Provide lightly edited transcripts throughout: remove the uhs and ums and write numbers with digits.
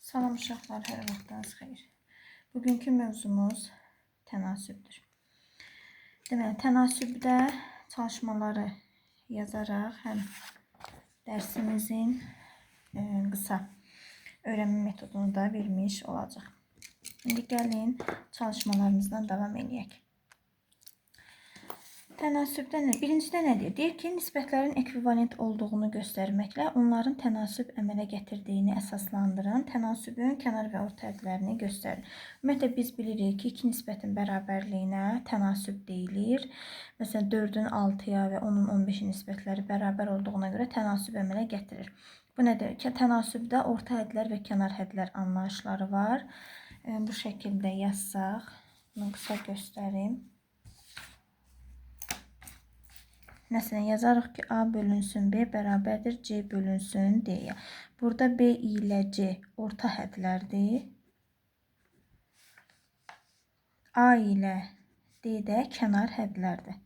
Salam uşaqlar, hər vaxtınız xeyir. Bugünkü mövzumuz tənasübdür. Deməli, tənasübdə çalışmaları yazaraq həm dərsimizin qısa öyrənmə metodunu da vermiş olacaq. İndi gəlin çalışmalarımızdan davam edək. Tənasübdə nə? Birincidə nə deyir? Deyir ki, nisbətlərin ekvivalent olduğunu göstərməklə onların tənasüb əmələ gətirdiyini əsaslandırın. Tənasübün kənar və orta hədlərini göstərin. Ümumiyyətlə, biz bilirik ki, iki nisbətin bərabərliyinə tənasüb deyilir. Məsələn, 4-ün 6-ya və 10-un 15-in nisbətləri bərabər olduğuna görə tənasüb əmələ gətirir. Bu nədir? Tənasübdə orta hədlər və kənar hədlər anlayışları var. Bu şəkildə yazsaq, bunu qısa göstərim. Məsələn, yazarıq ki, A bölünsün B bərabərdir C bölünsün D-yə. Burada B ilə C orta hədlərdir. A ilə D də kənar hədlərdir.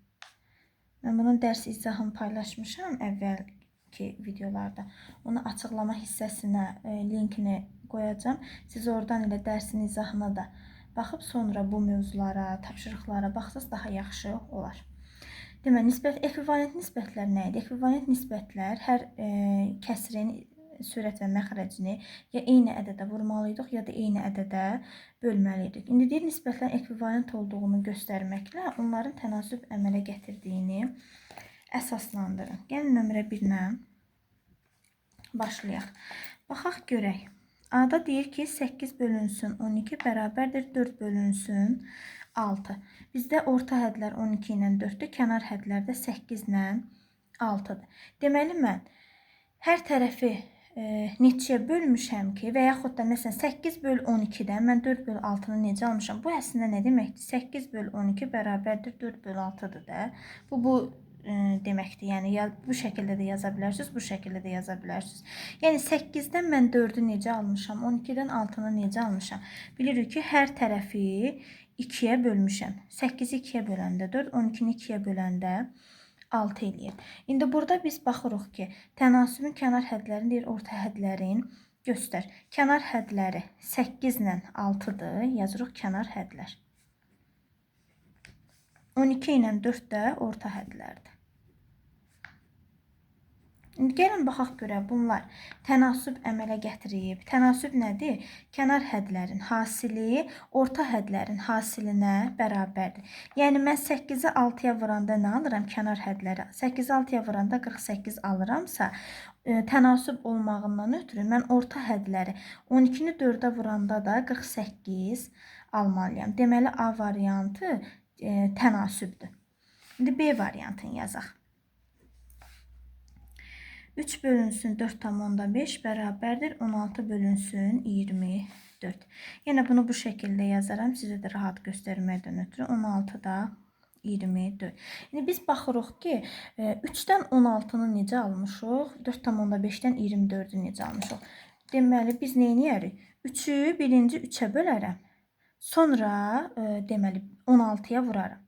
Mən bunun dərs izahını paylaşmışam əvvəlki videolarda. Onu açıqlama hissəsinə linkini qoyacağım. Siz oradan elə dərsin izahına da baxıb sonra bu mövzulara, tapşırıqlara baxsınız daha yaxşı olar. Deməli, ekvivalent nisbətlər nə idi? Ekvivalent nisbətlər hər kəsrin sürət və məxrəcini ya eyni ədədə vurmalıydıq, ya da eyni ədədə bölməliydik. İndi deyir, nisbətlərin ekvivalent olduğunu göstərməklə onların tənasüb əmələ gətirdiyini əsaslandırın. Gəlin nömrə 1-nə başlayaq. Baxaq, görək. A-da deyir ki, 8 bölünsün 12 bərabərdir 4 bölünsün 6. Bizdə orta hədlər 12 ilə 4-dür, kənar hədlər də 8 ilə 6-dır. Deməli, mən hər tərəfi neçəyə bölmüşəm ki, və yaxud da məsələn 8 böl 12-dən mən 4 böl 6-nı necə almışam? Bu əslində nə deməkdir? 8 böl 12 bərabərdir 4 böl 6-dır da. Bu deməkdir. Yəni, bu şəkildə də yaza bilərsiniz, bu şəkildə də yaza bilərsiniz. Yəni, 8-dən mən 4-ü necə almışam? 12-dən 6-nı necə almışam? Bilirik ki, hər tərəfi 2-yə bölmüşəm. 8-i 2-yə böləndə 4, 12-ni 2-yə böləndə 6 eləyir. İndi burada biz baxırıq ki, tənasübün kənar hədlərini deyir, orta hədlərin göstər. Kənar hədləri 8 ilə 6-dır. Yazırıq kənar hədlər. 12 ilə 4 də orta hədlərdir. İndi gəlin baxaq görək, bunlar tənasüb əmələ gətirib. Tənasüb nədir? Kənar hədlərin hasili orta hədlərin hasilinə bərabərdir. Yəni, mən 8-i 6-ya vuranda nə alıram? Kənar hədləri. 8-i 6-ya vuranda 48 alıramsa, tənasüb olmağından ötürü mən orta hədləri 12-ni 4-ə vuranda da 48 almalıyam. Deməli, A variantı tənasübdür. İndi B variantını yazaq. 3 bölünsün 4,5 bərabərdir 16 bölünsün 24. Yenə bunu bu şəkildə yazaram. Sizə də rahat göstərməkdən ötürü 16 da 24. İndi biz baxırıq ki, 3-dən 16-nı necə almışıq? 4,5-dən 24-ü necə almışıq? Deməli, biz nə edərik? 3-ü birinci 3-ə bölərəm. Sonra, deməli, 16-ya vurarım.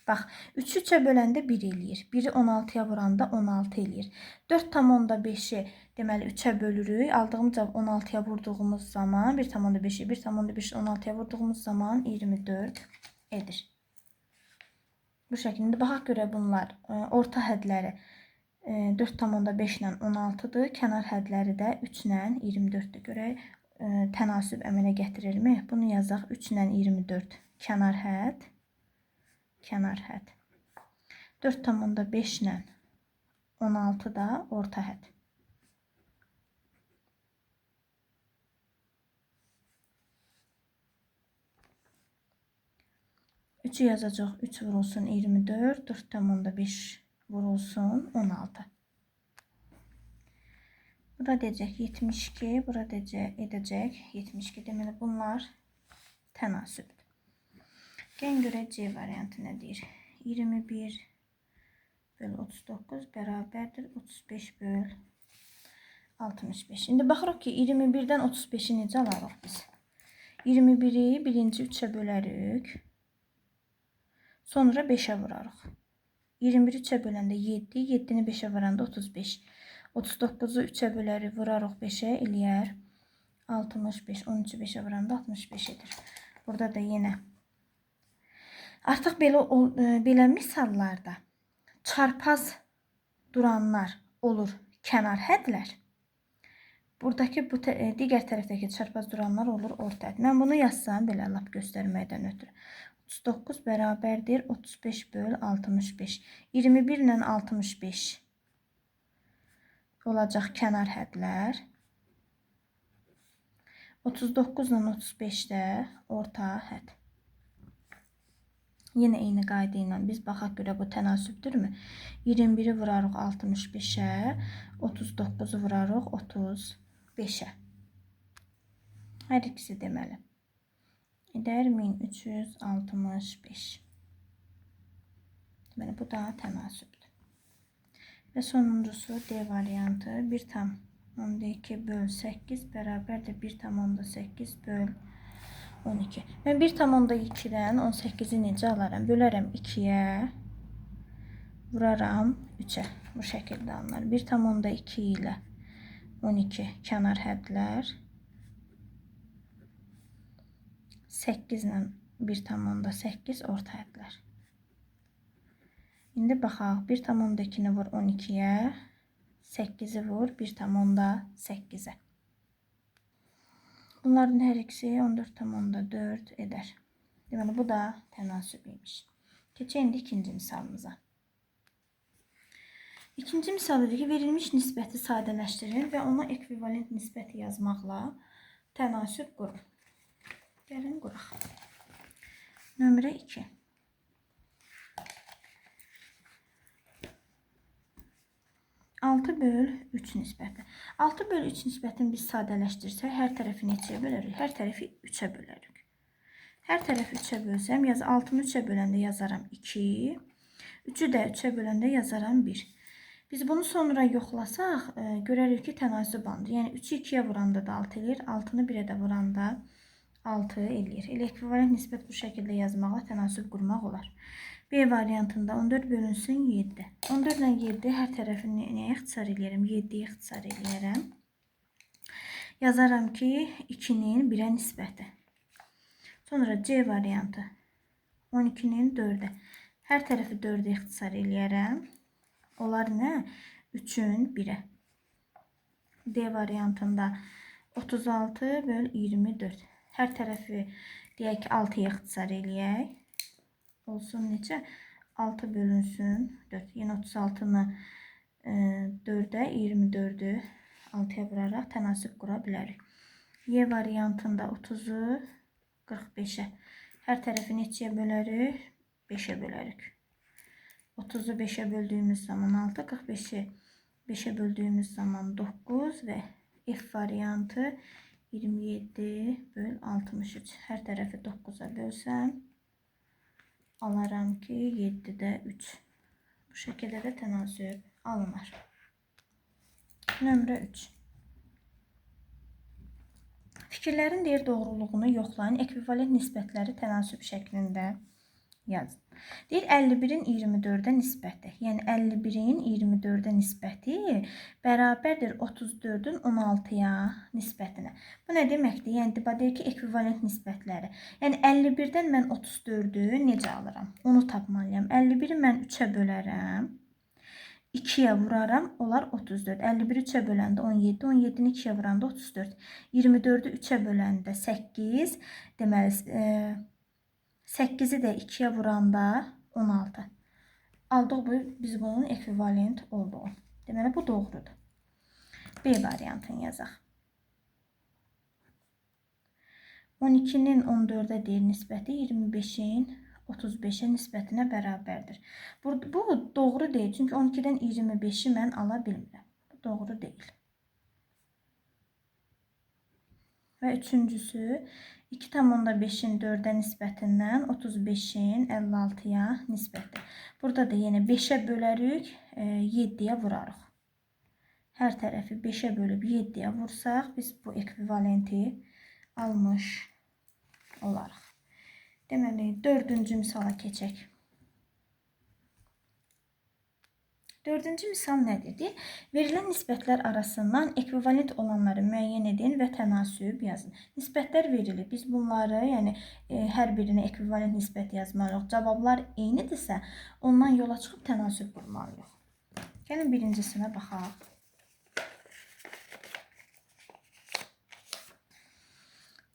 Bax, 3-ü 3-ə böləndə 1 eləyir. 1-i 16-ya vuranda 16 eləyir. 4,5-i deməli 3-ə bölürük. Aldığımız cavab 16-ya vurduğumuz zaman 1,5-i 1,5-i 16-ya vurduğumuz zaman 24 edir. Bu şəkildə baxaq görək bunlar orta hədləri 4,5 ilə 16-dır. Kənar hədləri də 3 ilə 24-dür. Görək tənasüb əmələ gətirirmi? Bunu yazaq. 3 ilə 24 kənar hədd. Kənar hədd. 4,5 ilə 16 da orta hədd. Üçü yazacaq. 3 vurulsun 24. 4,5 vurulsun 16. Burada deyəcək 72. Burada edəcək 72. Deməli, bunlar tənasübdür. Gəlin görək C variantı nə deyir? 21 böl 39 bərabərdir 35 böl 65. İndi baxırıq ki, 21-dən 35-i necə alarıq biz? 21-i birinci 3-ə bölərik. Sonra 5-ə vurarıq. 21-i 3-ə böləndə 7, 7-ni 5-ə vuranda 35. 39-u 3-ə bölərik, vurarıq 5-ə eləyər 65. 13'ü 5'e vuranda 65 edir. Burada da yine artıq belə misallarda çarpaz duranlar olur kənar hədlər. Buradakı bu digər tərəfdəki çarpaz duranlar olur orta hədd. Mən bunu yazsam belə lap göstərməkdən ötürü. 39 bərabərdir 35 böl 65. 21 ilə 65 olacaq kənar hədlər. 39 ilə 35 də orta hədd. Yine eyni qayda ilə biz baxaq görə bu tənasübdürmü? 21'i vurarıq 65'ə, 39'u vurarıq 35'ə. Hər ikisi deməli. Edər 1365. Deməli bu da tənasübdür. Və sonuncusu D variantı 1/2 böl 8 bərabərdir 1/8 böl 12. Mən 1/2'dən 18'i necə alaram? Bölərəm 2'yə, vuraram 3'ə. Bu şəkildə alınır. 1/2 ilə 12 kənar hədlər. 8 ilə 1/8 orta hədlər. İndi baxaq. 1/2'ni vur 12'yə, 8'i vur 1/8'ə. Bunların hər ikisi 14/4 eder. Deməli bu da tənasüb imiş. Keçək indi ikinci misalımıza. İkinci misal dedi ki, verilmiş nisbəti sadələşdirin və ona ekvivalent nisbəti yazmaqla tənasüb qurur. Gəlin quraq. Nömrə 2. Altı böl 3 nisbəti. 6 böl 3 nisbətini biz sadələşdirsək, hər tərəfi neçəyə bölərik? Hər tərəfi 3'ə bölərik. Hər tərəfi 3'ə bölsəm, 6'nı 3'ə böləndə yazaram 2. 3'ü də 3'ə böləndə yazaram 1. Biz bunu sonra yoxlasaq, görərik ki, tənasüb andır. Yəni 3'ü 2'yə vuranda da 6 eləyir, 6'nı 1'ə də vuranda 6 eləyir. Elə ekvivalent nisbət bu şəkildə yazmaqla tənasüb qurmaq olar. B variantında 14 bölünsün 7. 14 ilə 7 hər tərəfini nəyə ixtisar eləyərəm? 7'yə ixtisar eləyərəm. Yazaram ki, 2'nin 1'ə nisbəti. Sonra C variantı 12'nin 4'ə. Hər tərəfi 4'ə ixtisar eləyərəm. Onlar nə? 3'ün 1'ə. D variantında 36 böl 24. Hər tərəfi deyək ki, 6'ya ixtisar eləyək. Olsun neçə? 6 bölünsün 4. Yine 36'nı 4'ə, 24'ü 6'ya vuraraq tənasüb qura bilərik. Y variantında 30'u 45'ə. Hər tərəfi neçəyə bölərik? 5'ə bölərik. 30'u 5'ə böldüyümüz zaman 6, 45'i 5'ə böldüyümüz zaman 9 və F variantı 27 böl 63. Hər tərəfi 9'a bölsəm, alaram ki 7'də 3. Bu şəkildə də tənasüb alınır. Nömrə 3. Fikirlərin deyir doğruluğunu yoxlayın, ekvivalent nisbətləri tənasüb şəklində yazın. Deyir 51'in 24'ə nisbəti. Yəni 51'in 24'ə nisbəti bərabərdir 34'ün 16'ya nisbətinə. Bu nə deməkdir? Yəni deyir ki, ekvivalent nisbətləri. Yəni 51'dən mən 34'ü necə alıram? Onu tapmalıyam. 51'i mən 3'ə bölərəm. 2'yə vuraram, olar 34. 51'i 3'ə böləndə 17, 17'ni 2'yə vuranda 34. 24'ü 3'ə böləndə 8, deməli 8'i də 2'yə vuranda 16. Aldıq bu, biz bunun ekvivalent olduğu. Deməli bu doğrudur. B variantını yazaq. 12'nin 14'ə deyir nisbəti 25'in 35'ə nisbətinə bərabərdir. Bu doğru deyil. Çünki 12'dən 25'i mən ala bilmirəm. Bu doğru deyil. Və üçüncüsü 2/5'in 4'ə nisbətindən 35'in 56'ya nisbəti. Burada da yenə 5'ə bölərik, 7'yə vurarıq. Hər tərəfi 5'ə bölüb 7'yə vursaq, biz bu ekvivalenti almış olarıq. Deməli, 4-cü misala keçək. Dördüncü misal nədir? Deyir, verilən nisbətlər arasından ekvivalent olanları müəyyən edin və tənasüb yazın. Nisbətlər verilir. Biz bunları, yəni hər birinə ekvivalent nisbət yazmalıyıq. Cavablar eynidirsə, ondan yola çıxıb tənasüb qurmalıyıq. Gəlin birincisinə baxaq.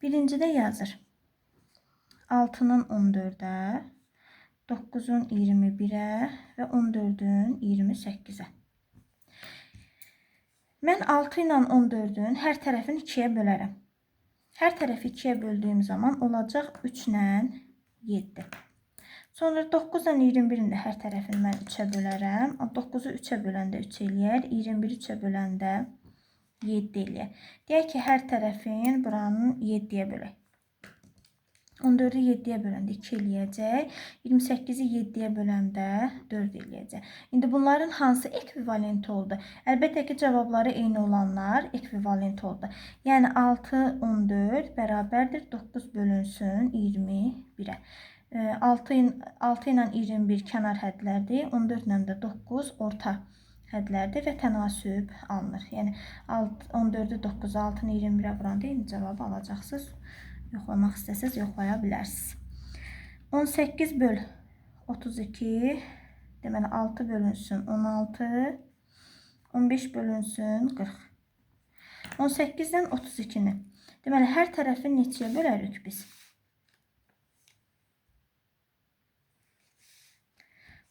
Birincidə yazır. 6-nın 14-ə, 9-un 21-ə və 14-ün 28-ə. Mən 6 ilə 14-ün hər tərəfini 2-yə bölərəm. Hər tərəfi 2-yə böldüyüm zaman olacaq 3 ilə 7. Sonra 9 ilə 21-in də hər tərəfini mən 3-ə bölərəm. 9-u 3-ə böləndə 3 eləyər, 21-i 3-ə böləndə 7 eləyər. Deyək ki, hər tərəfin buranın 7-yə bölək. 14-ü 7-yə böləndə 2 eləyəcək. 28-i 7-yə böləndə 4 eləyəcək. İndi bunların hansı ekvivalent oldu? Əlbəttə ki, cavabları eyni olanlar ekvivalent oldu. Yəni 6, 14 bərabərdir 9 bölünsün 21-ə. 6 ilə 21 kənar hədlərdir. 14 ilə də 9 orta hədlərdir və tənasüb alınır. Yəni 14-ü 9, 6-nı 21-ə vuranda eyni cavabı alacaqsınız. Yoxlamaq istəsəz yoxlaya bilərsiniz. 18 böl 32, deməli 6 bölünsün 16, 15 bölünsün 40. 18-dən 32-ni, deməli hər tərəfi neçəyə bölərik biz?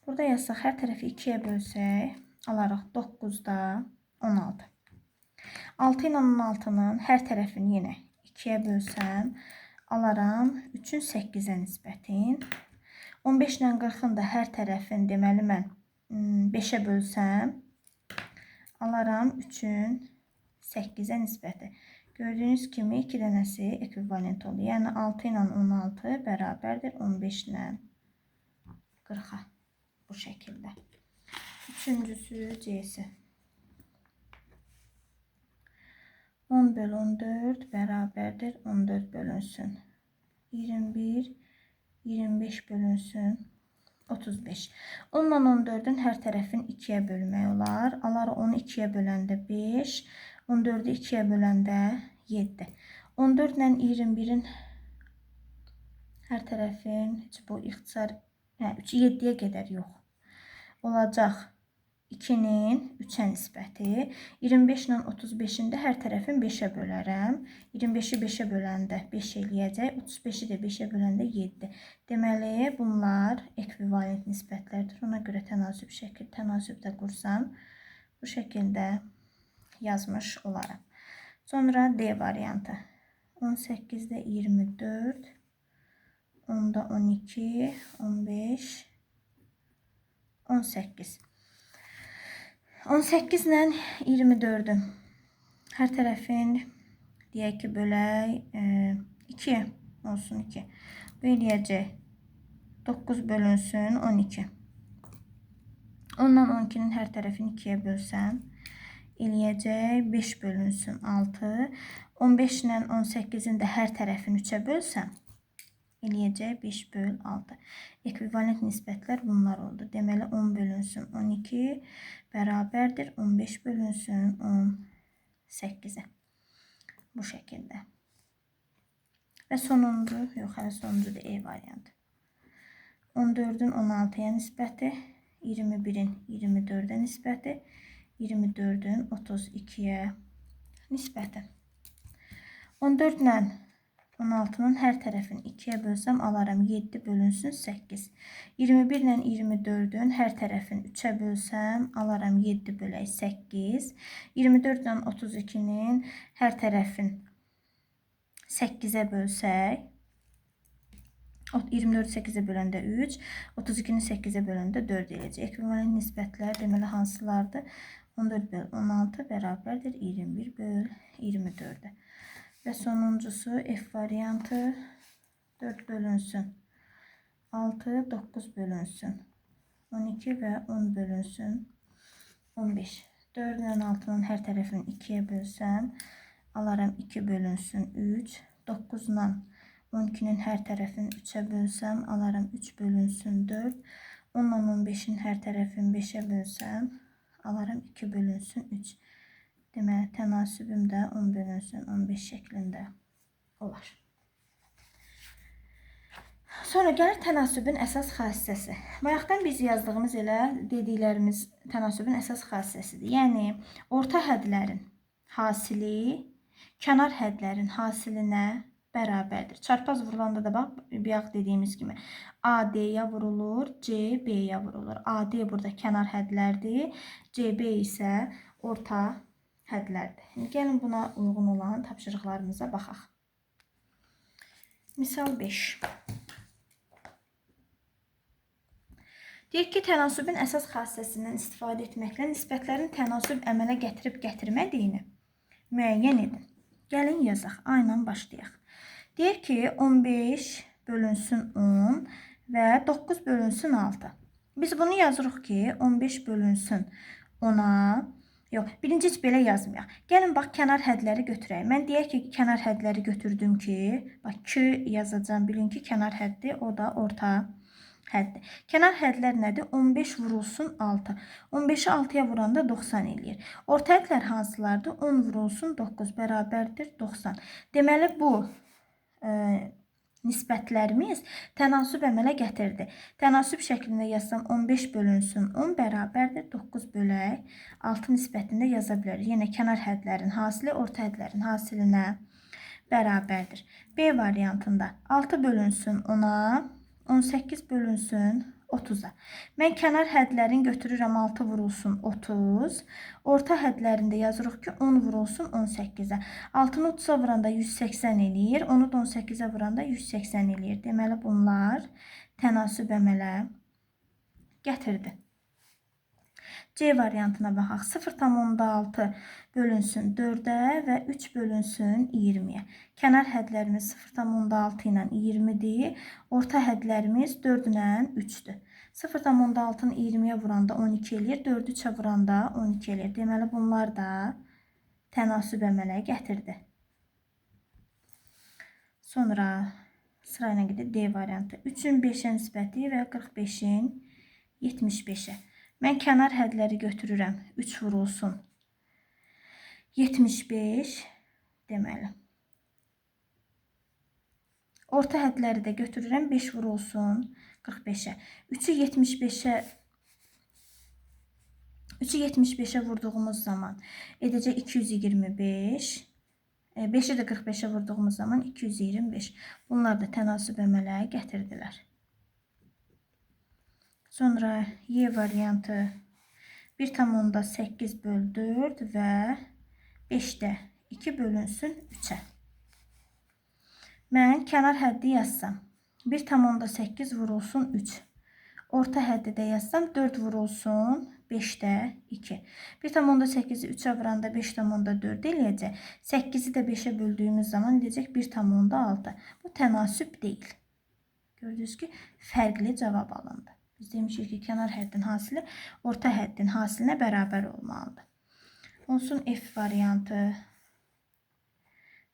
Burada yazsaq, hər tərəfi 2-yə bölsək, alarıq 9-da 16. 6 ilə 16-nın hər tərəfini yenə 2-yə bölsəm, alaram 3-ün 8-ə nisbətin. 15 ilə 40-ın da hər tərəfini, deməli mən 5-ə bölsəm, alaram 3-ün 8-ə nisbəti. Gördüyünüz kimi 2 dənəsi ekvivalent olur. Yəni 6 ilə 16 bərabərdir 15 ilə 40-a. Bu şəkildə. Üçüncüsü C-si. 10 böl 14 bərabərdir 14 bölünsün 21, 25 bölünsün 35. 10 ilə 14-ün hər tərəfini 2-yə bölmək olar. Alar onu 2-yə böləndə 5, 14-ü 2-yə böləndə 7. 14 ilə 21-in hər tərəfin, bu ixtisar 7-yə qədər yox. Olacaq 2-nin 3-ə nisbəti. 25 ilə 35-in də hər tərəfin 5-ə bölərəm. 25-i 5-ə böləndə 5 eləyəcək. 35-i də 5-ə böləndə 7. Deməli, bunlar ekvivalent nisbətlərdir. Ona görə tənasübdə qursam, bu şəkildə yazmış olaram. Sonra D variantı. 18-də 24, 10-da 12, 15, 18. 18 ilə 24-ün hər tərəfin deyək ki, bölək 2 olsun 2. Bu eləyəcək 9 bölünsün 12. 10 ilə 12-nin hər tərəfini 2-yə bölsəm, eləyəcək 5 bölünsün 6. 15 ilə 18-in də hər tərəfini 3-ə bölsəm, eləyəcək 5 böl 6. Ekvivalent nisbətlər bunlar oldu. Deməli 10 bölünsün 12 bərabərdir 15 bölünsün 18-ə. Bu şəkildə. Və sonuncu, yox, hələ sonuncudur E variantı. 14-ün 16-ya nisbəti, 21-in 24-ə nisbəti, 24-ün 32-yə nisbəti. 14 ilə 16-nın hər tərəfini 2-yə bölsəm, alaram 7 bölünsün 8. 21 ilə 24-ün hər tərəfini 3-ə bölsəm, alaram 7 bölək 8. 24 ilə 32-nin hər tərəfini 8-ə bölsək, 24-ü 8-ə böləndə 3, 32-ni 8-ə böləndə 4 eləyəcək. Ekvivalent nisbətlər deməli hansılardır? 14 böl 16 bərabərdir 21 böl 24-ə. Və sonuncusu F variantı 4 bölünsün 6, 9 bölünsün 12 və 10 bölünsün 15. 4 ilə 6-nın hər tərəfini 2-yə bölsəm, alaram 2 bölünsün 3. 9 ilə 12-nin hər tərəfini 3-ə bölsəm, alaram 3 bölünsün 4. 10 ilə 15-in hər tərəfini 5-ə bölsəm, alaram 2 bölünsün 3. Deməli, tənasübüm də 10 bölünsün 15 şəklində olar. Sonra gəlir tənasübün əsas xassəsi. Bayaqdan biz yazdığımız elə dediklərimiz tənasübün əsas xassəsidir. Yəni, orta hədlərin hasili kənar hədlərin hasilinə bərabərdir. Çarpaz vurulanda da bax, bayaq dediyimiz kimi AD-yə vurulur, CB-yə vurulur. AD burada kənar hədlərdir, CB isə orta hədlərdir. Gəlin buna uyğun olan tapşırıqlarımıza baxaq. Misal 5. Deyək ki, tənasübün əsas xassəsindən istifadə etməklə nisbətlərin tənasüb əmələ gətirib-gətirmədiyini müəyyən edin. Gəlin yazaq. A ilə başlayaq. Deyək ki, 15 bölünsün 10 və 9 bölünsün 6. Biz bunu yazırıq ki, 15 bölünsün 10-a. Yox, birinci heç belə yazmayaq. Gəlin, bax, kənar hədləri götürək. Mən deyək ki, kənar hədləri götürdüm ki, bax, 2 yazacağım. Bilin ki, kənar həddi, o da orta həddir. Kənar hədlər nədir? 15 vurulsun 6. 15-i 6-ya vuranda 90 eləyir. Orta hədlər hansılardır? 10 vurulsun 9 bərabərdir 90. Deməli, bu nisbətlərimiz tənasüb əmələ gətirdi. Tənasüb şəklində yazsam 15 bölünsün 10 bərabərdir 9 bölək 6 nisbətində yaza bilərik. Yenə kənar hədlərin hasili orta hədlərin hasilinə bərabərdir. B variantında 6 bölünsün 10-a, 18 bölünsün 30-a. Mən kənar hədlərin götürürəm 6 vurulsun 30. Orta hədlərində yazırıq ki 10 vurulsun 18-ə. 6-nı 30-a vuranda 180 eləyir. Onu da 18-ə vuranda 180 eləyir. Deməli bunlar tənasüb əmələ gətirdi. C variantına baxaq. 0,6 bölünsün 4-ə və 3 bölünsün 20-yə. Kənar hədlərimiz 0,6 ilə 20-dir. Orta hədlərimiz 4 ilə 3-dür. 0,6-nı 20-yə vuranda 12 eləyir. 4-ü 3-ə vuranda 12 eləyir. Deməli bunlar da tənasüb əmələ gətirdi. Sonra sırayla gedir D variantı. 3-ün 5-ə nisbəti və 45-in 75-ə. Mən kənar hədləri götürürəm. 3 vurulsun 75 deməli. Orta hədləri də götürürəm. 5 vurulsun 45-ə. 3'ü 75'ə vurduğumuz zaman edəcək 225. 5'i də 45'ə vurduğumuz zaman 225. Bunlar da tənasüb əmələ gətirdilər. Sonra Y variantı 1,8 böl 4 və 5'də 2 bölünsün 3'ə. Mən kənar həddi yazsam 1,8 vurulsun 3. Orta həddi də yazsam 4 vurulsun 5'də 2. 1,8'i 3'ə vuranda 5,4 eləyəcək. 8'i də 5'ə böldüyümüz zaman eləyəcək 1,6. Bu tənasüb deyil. Gördünüz ki, fərqli cavab alındı. Biz demişik ki, kənar həddin hasili orta həddin hasilinə bərabər olmalıdır. Olsun F variantı.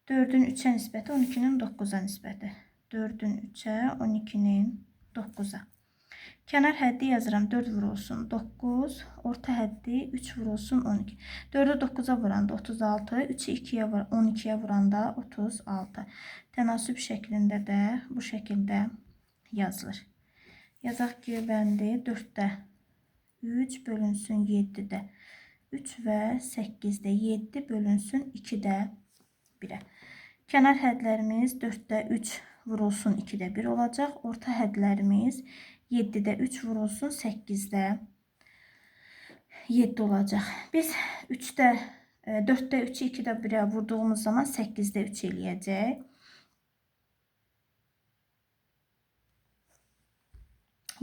4'ün 3'ə nisbəti 12'nin 9'a nisbəti. 4'ün 3'ə 12'nin 9'a. Kənar həddi yazıram 4 vurulsun 9. Orta həddi 3 vurulsun 12. 4'ü 9'a vuranda 36. 3'ü 12'yə vuranda 36. Tənasüb şəklində də bu şəkildə yazılır. Yazaq ki, bəndi 4'də 3 bölünsün 7'də 3 və 8'də 7 bölünsün 2'də 1'ə. Kənar hədlərimiz 4'də 3 vurulsun 2'də 1 olacaq. Orta hədlərimiz 7'də 3 vurulsun 8'də 7 olacaq. Biz 4'də 3'ü 2'də 1'ə vurduğumuz zaman 8'də 3 eləyəcək.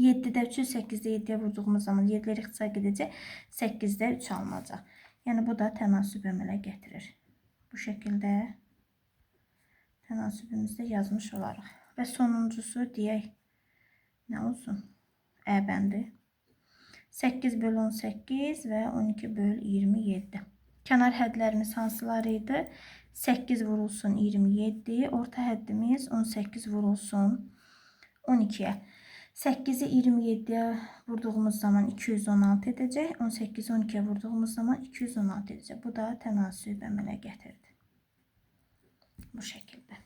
7'də 3'ü 8'də 7'yə vurduğumuz zaman 7'lər ixtisar gedəcək. 8'də 3 alınacaq. Yəni bu da tənasüb əmələ gətirir. Bu şəkildə tənasübümüzdə yazmış olarıq. Və sonuncusu deyək nə olsun? Ə bəndi. 8 böl 18 və 12 böl 27. Kənar hədlərimiz hansıları idi? 8 vurulsun 27. Orta həddimiz 18 vurulsun 12'yə. 8'i 27'ye vurduğumuz zaman 216 edəcək. 18'i 12'ye vurduğumuz zaman 216 edəcək. Bu da tənasüb əmələ gətirdi. Bu şəkildə.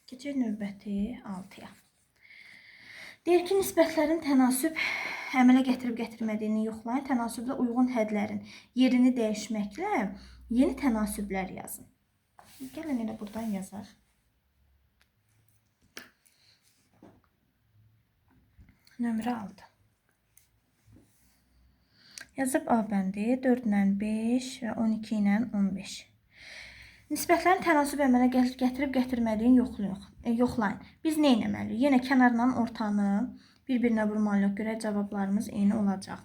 Keçək növbəti 6-ya. Deyir ki, nisbətlərin tənasüb əmələ gətirib-gətirmədiyini yoxlayın. Tənasüblə uyğun hədlərin yerini dəyişməklə yeni tənasüblər yazın. Gəlin elə buradan yazaq. Nömrə 6. Yazıb A bəndi 4 ilə 5 və 12 ilə 15. Nisbətlərin tənasüb əmələ gətirib-gətirmədiyini yoxlayın. Biz nə etməliyik? Yenə kənarla ortanı bir-birinə vurmalıyıq. Görək cavablarımız eyni olacaq.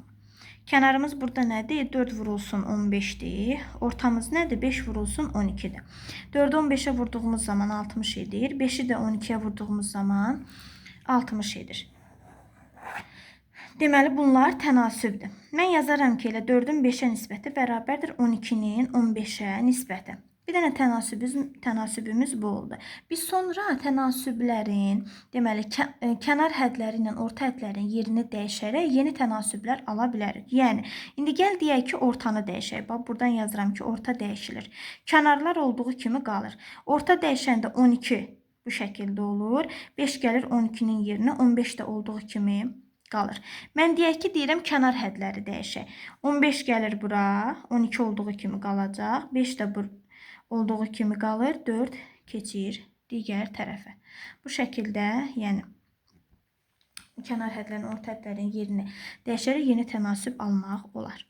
Kənarımız burada nədir? 4 vurulsun 15'dir. Ortamız nədir? 5 vurulsun 12'dir. 4'ü 15'e vurduğumuz zaman 60 edir. 5'i də 12'ye vurduğumuz zaman 60 edir. Deməli, bunlar tənasübdür. Mən yazaram ki, elə 4'ün 5'ə nisbəti bərabərdir 12'nin 15'ə nisbəti. Bir dənə tənasübümüz bu oldu. Biz sonra tənasüblərin, deməli, kənar hədləri ilə orta hədlərin yerini dəyişərək yeni tənasüblər ala bilərik. Yəni, indi gəl deyək ki, ortanı dəyişək. Bax, buradan yazıram ki, orta dəyişilir. Kənarlar olduğu kimi qalır. Orta dəyişəndə 12 bu şəkildə olur. 5 gəlir 12'nin yerinə, 15 də olduğu kimi qalır. Mən deyək ki, deyirəm kənar hədləri dəyişək. 15 gəlir bura, 12 olduğu kimi qalacaq. 5 də olduğu kimi qalır, 4 keçir digər tərəfə. Bu şəkildə, yəni kənar hədlərin, orta hədlərin yerini dəyişərək yeni tənasüb almaq olar.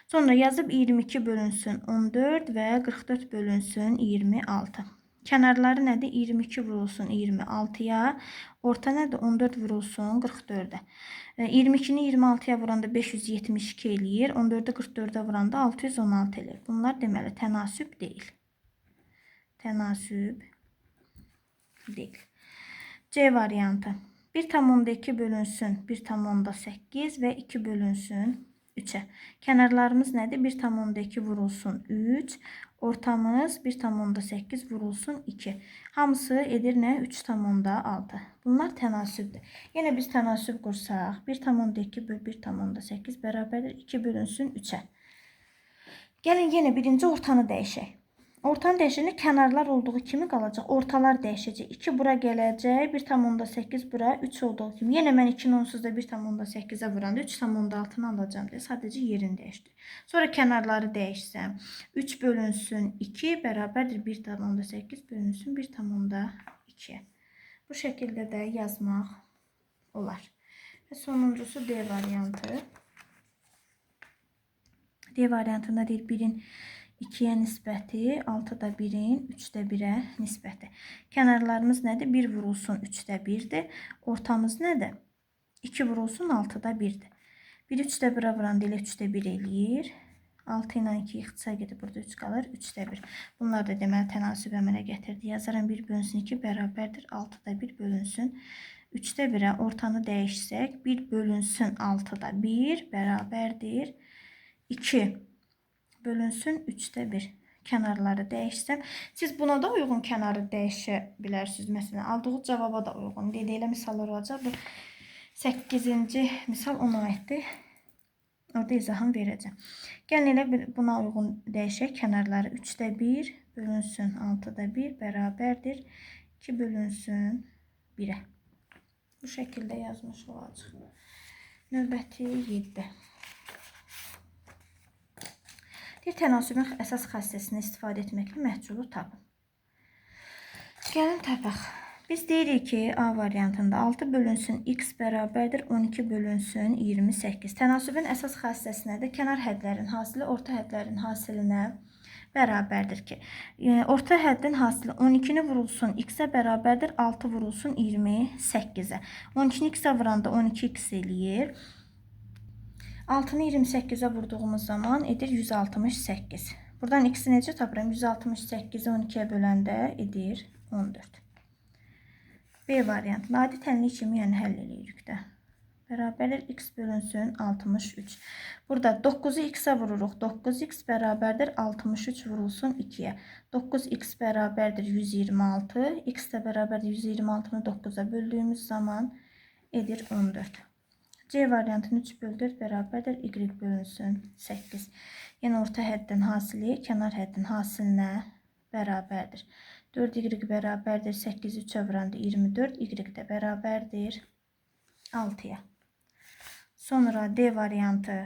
Sonra yazıb 22 bölünsün 14 və 44 bölünsün 26. Kənarları nədir? 22 vurulsun 26'ya, orta nədir? 14 vurulsun 44'ə. 22'ni 26'ya vuranda 572 eləyir, 14'ü 44'ə vuranda 616 eləyir. Bunlar deməli tənasüb deyil. Tənasüb deyil. C variantı. 1,2 bölünsün 1,8 və 2 bölünsün 3'ə. Kənarlarımız nədir? 1,2 vurulsun 3. Ortamız 1,8 vurulsun 2. Hamısı edir nə? 3,6. Bunlar tənasübdür. Yenə biz tənasüb qursaq 1,2 böl 1,8 bərabərdir 2 bölünsün 3'ə. Gəlin yenə birinci ortanı dəyişək. Ortanı dəyişəndə kənarlar olduğu kimi qalacaq. Ortalar dəyişəcək. 2 bura gələcək. 1,8 bura 3 olduğu kimi. Yenə mən 2'nin onsuz da 1,8'ə vuranda 3,6'nı alacağım deyə sadəcə yerini dəyişdir. Sonra kənarları dəyişsəm 3 bölünsün 2 bərabərdir 1,8 bölünsün 1,2. Bu şəkildə də yazmaq olar. Və sonuncusu D variantı. D variantında deyir 1'in 2'ye nisbəti, 6'da 1'in 3'də 1'ə nisbəti. Kənarlarımız nədir? 1 vurulsun 3'də 1'dir. Ortamız nədir? 2 vurulsun 6'da 1'dir. 1 3'də 1'ə vuranda elə 3'də 1 eləyir. 6 ilə 2 ixtisa gedib, burada 3 qalır, 3'də 1. Bunlar da deməli tənasüb əmələ gətirdi. Yazaram 1 bölünsün 2 bərabərdir 6'da 1 bölünsün 3'də 1'ə. Ortanı dəyişsək 1 bölünsün 6'da 1 bərabərdir 2 bölünsün 3'də 1. Kənarları dəyişsəm, siz buna da uyğun kənarı dəyişə bilərsiniz. Məsələn, aldığınız cavaba da uyğun. Elə misallar olacaq. Bu 8-ci misal ona aiddir. Orada izahını verəcəm. Gəlin elə buna uyğun dəyişək. Kənarları 3'də 1 bölünsün 6'da 1 bərabərdir 2 bölünsün 1'ə. Bu şəkildə yazmış olacaq. Növbəti 7. Tənasübün əsas xassəsini istifadə etməklə məhculu tapın. Gəlin tapaq. Biz deyirik ki, A variantında 6 bölünsün x bərabərdir 12 bölünsün 28. Tənasübün əsas xassəsi nədir? Kənar hədlərin hasili orta hədlərin hasilinə bərabərdir ki, orta həddin hasili 12'ni vurulsun x-ə bərabərdir 6 vurulsun 28'ə. 12'ni x-ə vuranda 12x eləyir. 6'nı 28'ə vurduğumuz zaman edir 168. Buradan x-i necə tapıram? 168'i 12'yə böləndə edir 14. B variantı. Adi tənlik kimi yəni həll edirik də. Bərabərdir x bölünsün 63. Burada 9'u x-ə vururuq. 9x bərabərdir 63 vurulsun 2'yə. 9x bərabərdir 126. X də bərabərdir 126'nı 9'a böldüyümüz zaman edir 14. C variantının 3 bölü 4 bərabərdir. Y bölünsün 8. Yəni orta həddin hasili kənar həddin hasilinə bərabərdir. 4y bərabərdir 8-i 3-ə vuranda 24, y də bərabərdir 6-ya. Sonra D variantı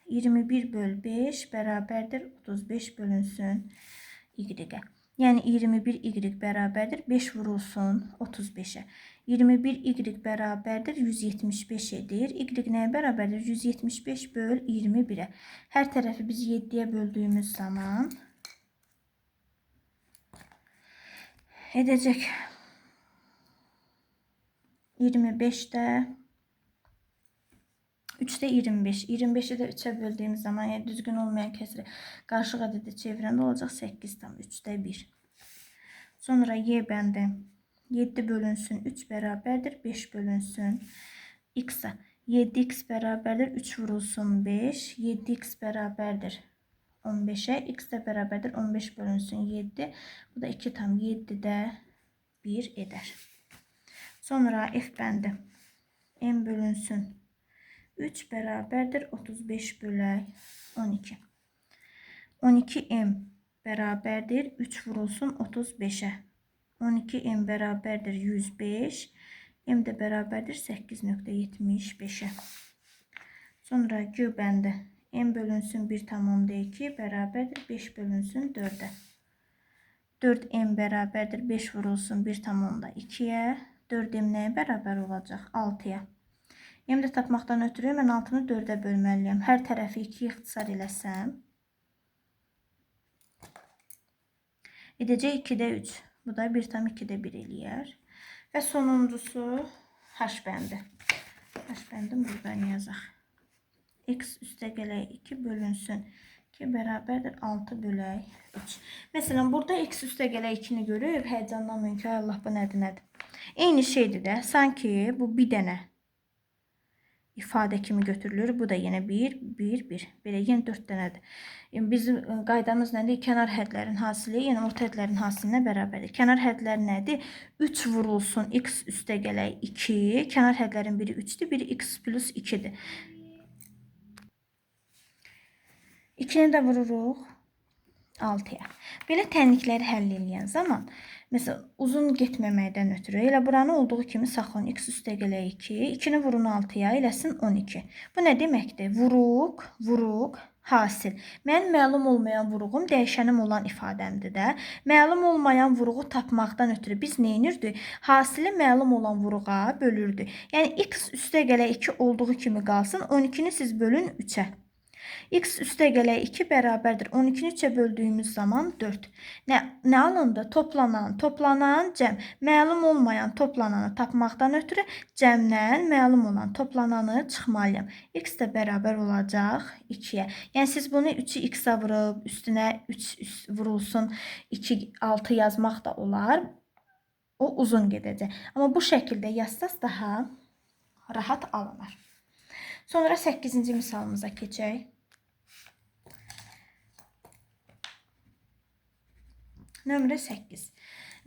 21 bölü 5 bərabərdir 35 bölünsün y-ə. Yəni 21y bərabərdir 5 vurulsun 35-ə. 21y bərabərdir 175 edir. Y nəyə bərabərdir? 175 böl 21-ə. Hər tərəfi biz 7-yə böldüyümüz zaman edəcək 25-də 3-də 25. 25-i də 3-ə böldüyümüz zaman, yəni düzgün olmayan kəsri qarşıq ədədə çevirəndə olacaq 8,3/1. Sonra Y bəndi 7 bölünsün 3 bərabərdir 5 bölünsün x-a. 7x bərabərdir 3 vurulsun 5. 7x bərabərdir 15-ə. X də bərabərdir 15 bölünsün 7. Bu da 2,7-də 1 edər. Sonra F bəndi m bölünsün 3 bərabərdir 35 bölək 12. 12m bərabərdir 3 vurulsun 35-ə. 12m bərabərdir 105. M də bərabərdir 8,75-ə. Sonra Q bəndi m bölünsün 1,2 bərabərdir 5 bölünsün 4-ə. 4m bərabərdir 5 vurulsun 1,2-yə. 4m nəyə bərabər olacaq? 6-ya. M də tapmaqdan ötürü mən 6-nı 4-ə bölməliyəm. Hər tərəfi 2 ixtisar eləsəm edəcək 2-də 3. Bu da 1,2-də 1 eləyər. Və sonuncusu H bəndi. H bəndini buradan yazaq. X üstə gələk 2 bölünsün 2 bərabərdir 6 bölək 3. Məsələn, burada x üstə gələk 2-ni görüb, həyəcanlanmayın ki, Allah bu nədir? Eyni şeydir də, sanki bu bir dənə ifadə kimi götürülür. Bu da yenə 1, 1, 1. Belə yenə 4 dənədir. Bizim qaydamız nədir? Kənar hədlərin hasili, yəni orta hədlərin hasilinə bərabərdir. Kənar hədlər nədir? 3 vurulsun x üstə gələk 2. Kənar hədlərin biri 3-dür, biri x plus 2-dir. 2-ni də vururuq 6-ya. Belə tənlikləri həll edən zaman, məsələn, uzun getməməkdən ötürü, elə buranı olduğu kimi saxlayın. X üstə gələk 2. 2-ni vurun 6-ya, eləsin 12. Bu nə deməkdir? Vuruq, vuruq, hasil. Mənim məlum olmayan vuruğum dəyişənim olan ifadəmdir də. Məlum olmayan vuruğu tapmaqdan ötürü biz nə edirdik? Hasili məlum olan vuruğa bölürdük. Yəni, x üstə gələk 2 olduğu kimi qalsın. 12-ni siz bölün 3-ə. X üstə gələk 2 bərabərdir. 12-ni 3-ə böldüyümüz zaman 4. Nə alındı? Toplanan cəm. Məlum olmayan toplananı tapmaqdan ötürü cəmdən məlum olan toplananı çıxmalıyam. X də bərabər olacaq 2-yə. Yəni siz bunu 3-ü x-a vurub, üstünə 3 vurulsun 2, 6 yazmaq da olar. O uzun gedəcək. Amma bu şəkildə yazsaz daha rahat alınır. Sonra 8-ci misalımıza keçək. Nömrə 8.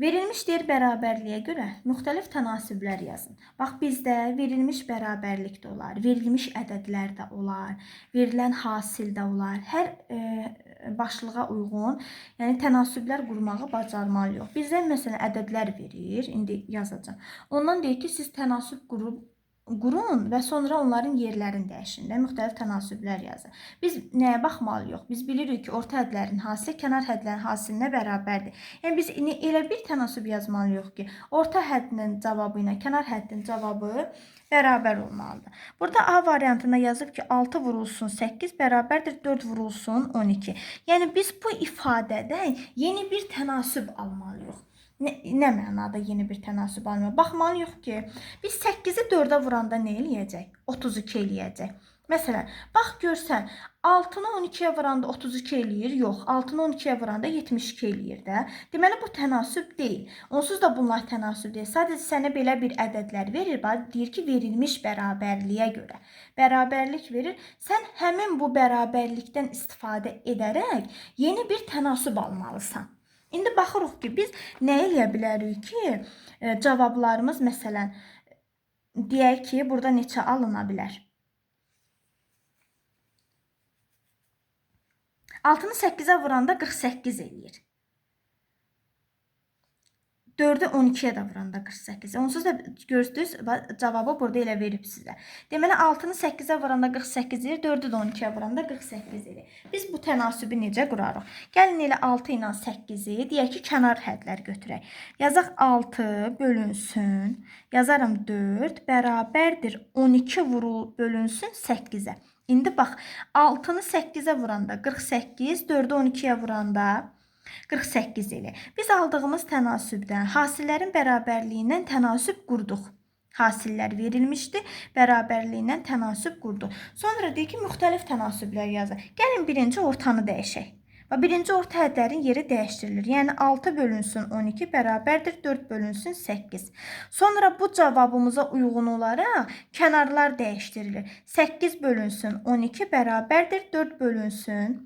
Verilmiş deyir bərabərliyə görə müxtəlif tənasüblər yazın. Bax, bizdə verilmiş bərabərlik də olar, verilmiş ədədlər də olar, verilən hasil də olar. Hər başlığa uyğun, yəni tənasüblər qurmağı bacarmalıyıq. Bizdə məsələn ədədlər verir, indi yazacağım. Ondan deyir ki, siz tənasüb qurun və sonra onların yerlərini dəyişin də, müxtəlif tənasüblər yazın. Biz nəyə baxmalıyıq? Biz bilirik ki, orta hədlərin hasili kənar hədlərin hasilinə bərabərdir. Yəni biz elə bir tənasüb yazmalıyıq ki, orta həddin cavabı ilə kənar həddin cavabı bərabər olmalıdır. Burada A variantında yazıb ki, 6 vurulsun 8 bərabərdir 4 vurulsun 12. Yəni biz bu ifadədən yeni bir tənasüb almalıyıq. Nə mənada yeni bir tənasüb almalıyıq? Baxmalıyıq ki, biz 8-i 4-ə vuranda nə eləyəcək? 32 eləyəcək. Məsələn, bax görsən, 6-nı 12-yə vuranda 32 eləyir, yox. 6-nı 12-yə vuranda 72 eləyir də. Deməli, bu tənasüb deyil. Onsuz da bunlar tənasüb deyil. Sadəcə sənə belə bir ədədlər verir, deyir ki, verilmiş bərabərliyə görə. Bərabərlik verir. Sən həmin bu bərabərlikdən istifadə edərək yeni bir tənasüb almalısan. İndi baxırıq ki, biz nə eləyə bilərik ki, cavablarımız məsələn, deyək ki, burada neçə alına bilər? 6-nı 8-ə vuranda 48 eləyir. 4'ü 12'ye də vuranda 48. Onsuz da gördünüz, cavabı burada elə verib sizə. Deməli 6-nı 8-ə vuranda 48 edir, 4'ü də 12'ye vuranda 48 edir. Biz bu tənasübü necə qurarıq? Gəlin elə 6 ilə 8-i deyək ki, kənar hədlər götürək. Yazaq 6 bölünsün, yazaram 4 bərabərdir 12 bölünsün 8-ə. İndi bax 6-nı 8-ə vuranda 48, 4'ü 12'ye vuranda 48 ilə. Biz aldığımız tənasübdən hasillərin bərabərliyindən tənasüb qurduq. Hasillər verilmişdi, bərabərliyindən tənasüb qurduq. Sonra deyək ki, müxtəlif tənasüblər yazaq. Gəlin birinci ortanı dəyişək. Birinci orta hədlərin yeri dəyişdirilir. Yəni 6 bölünsün 12 bərabərdir 4 bölünsün 8. Sonra bu cavabımıza uyğun olaraq kənarlar dəyişdirilir. 8 bölünsün 12 bərabərdir 4 bölünsün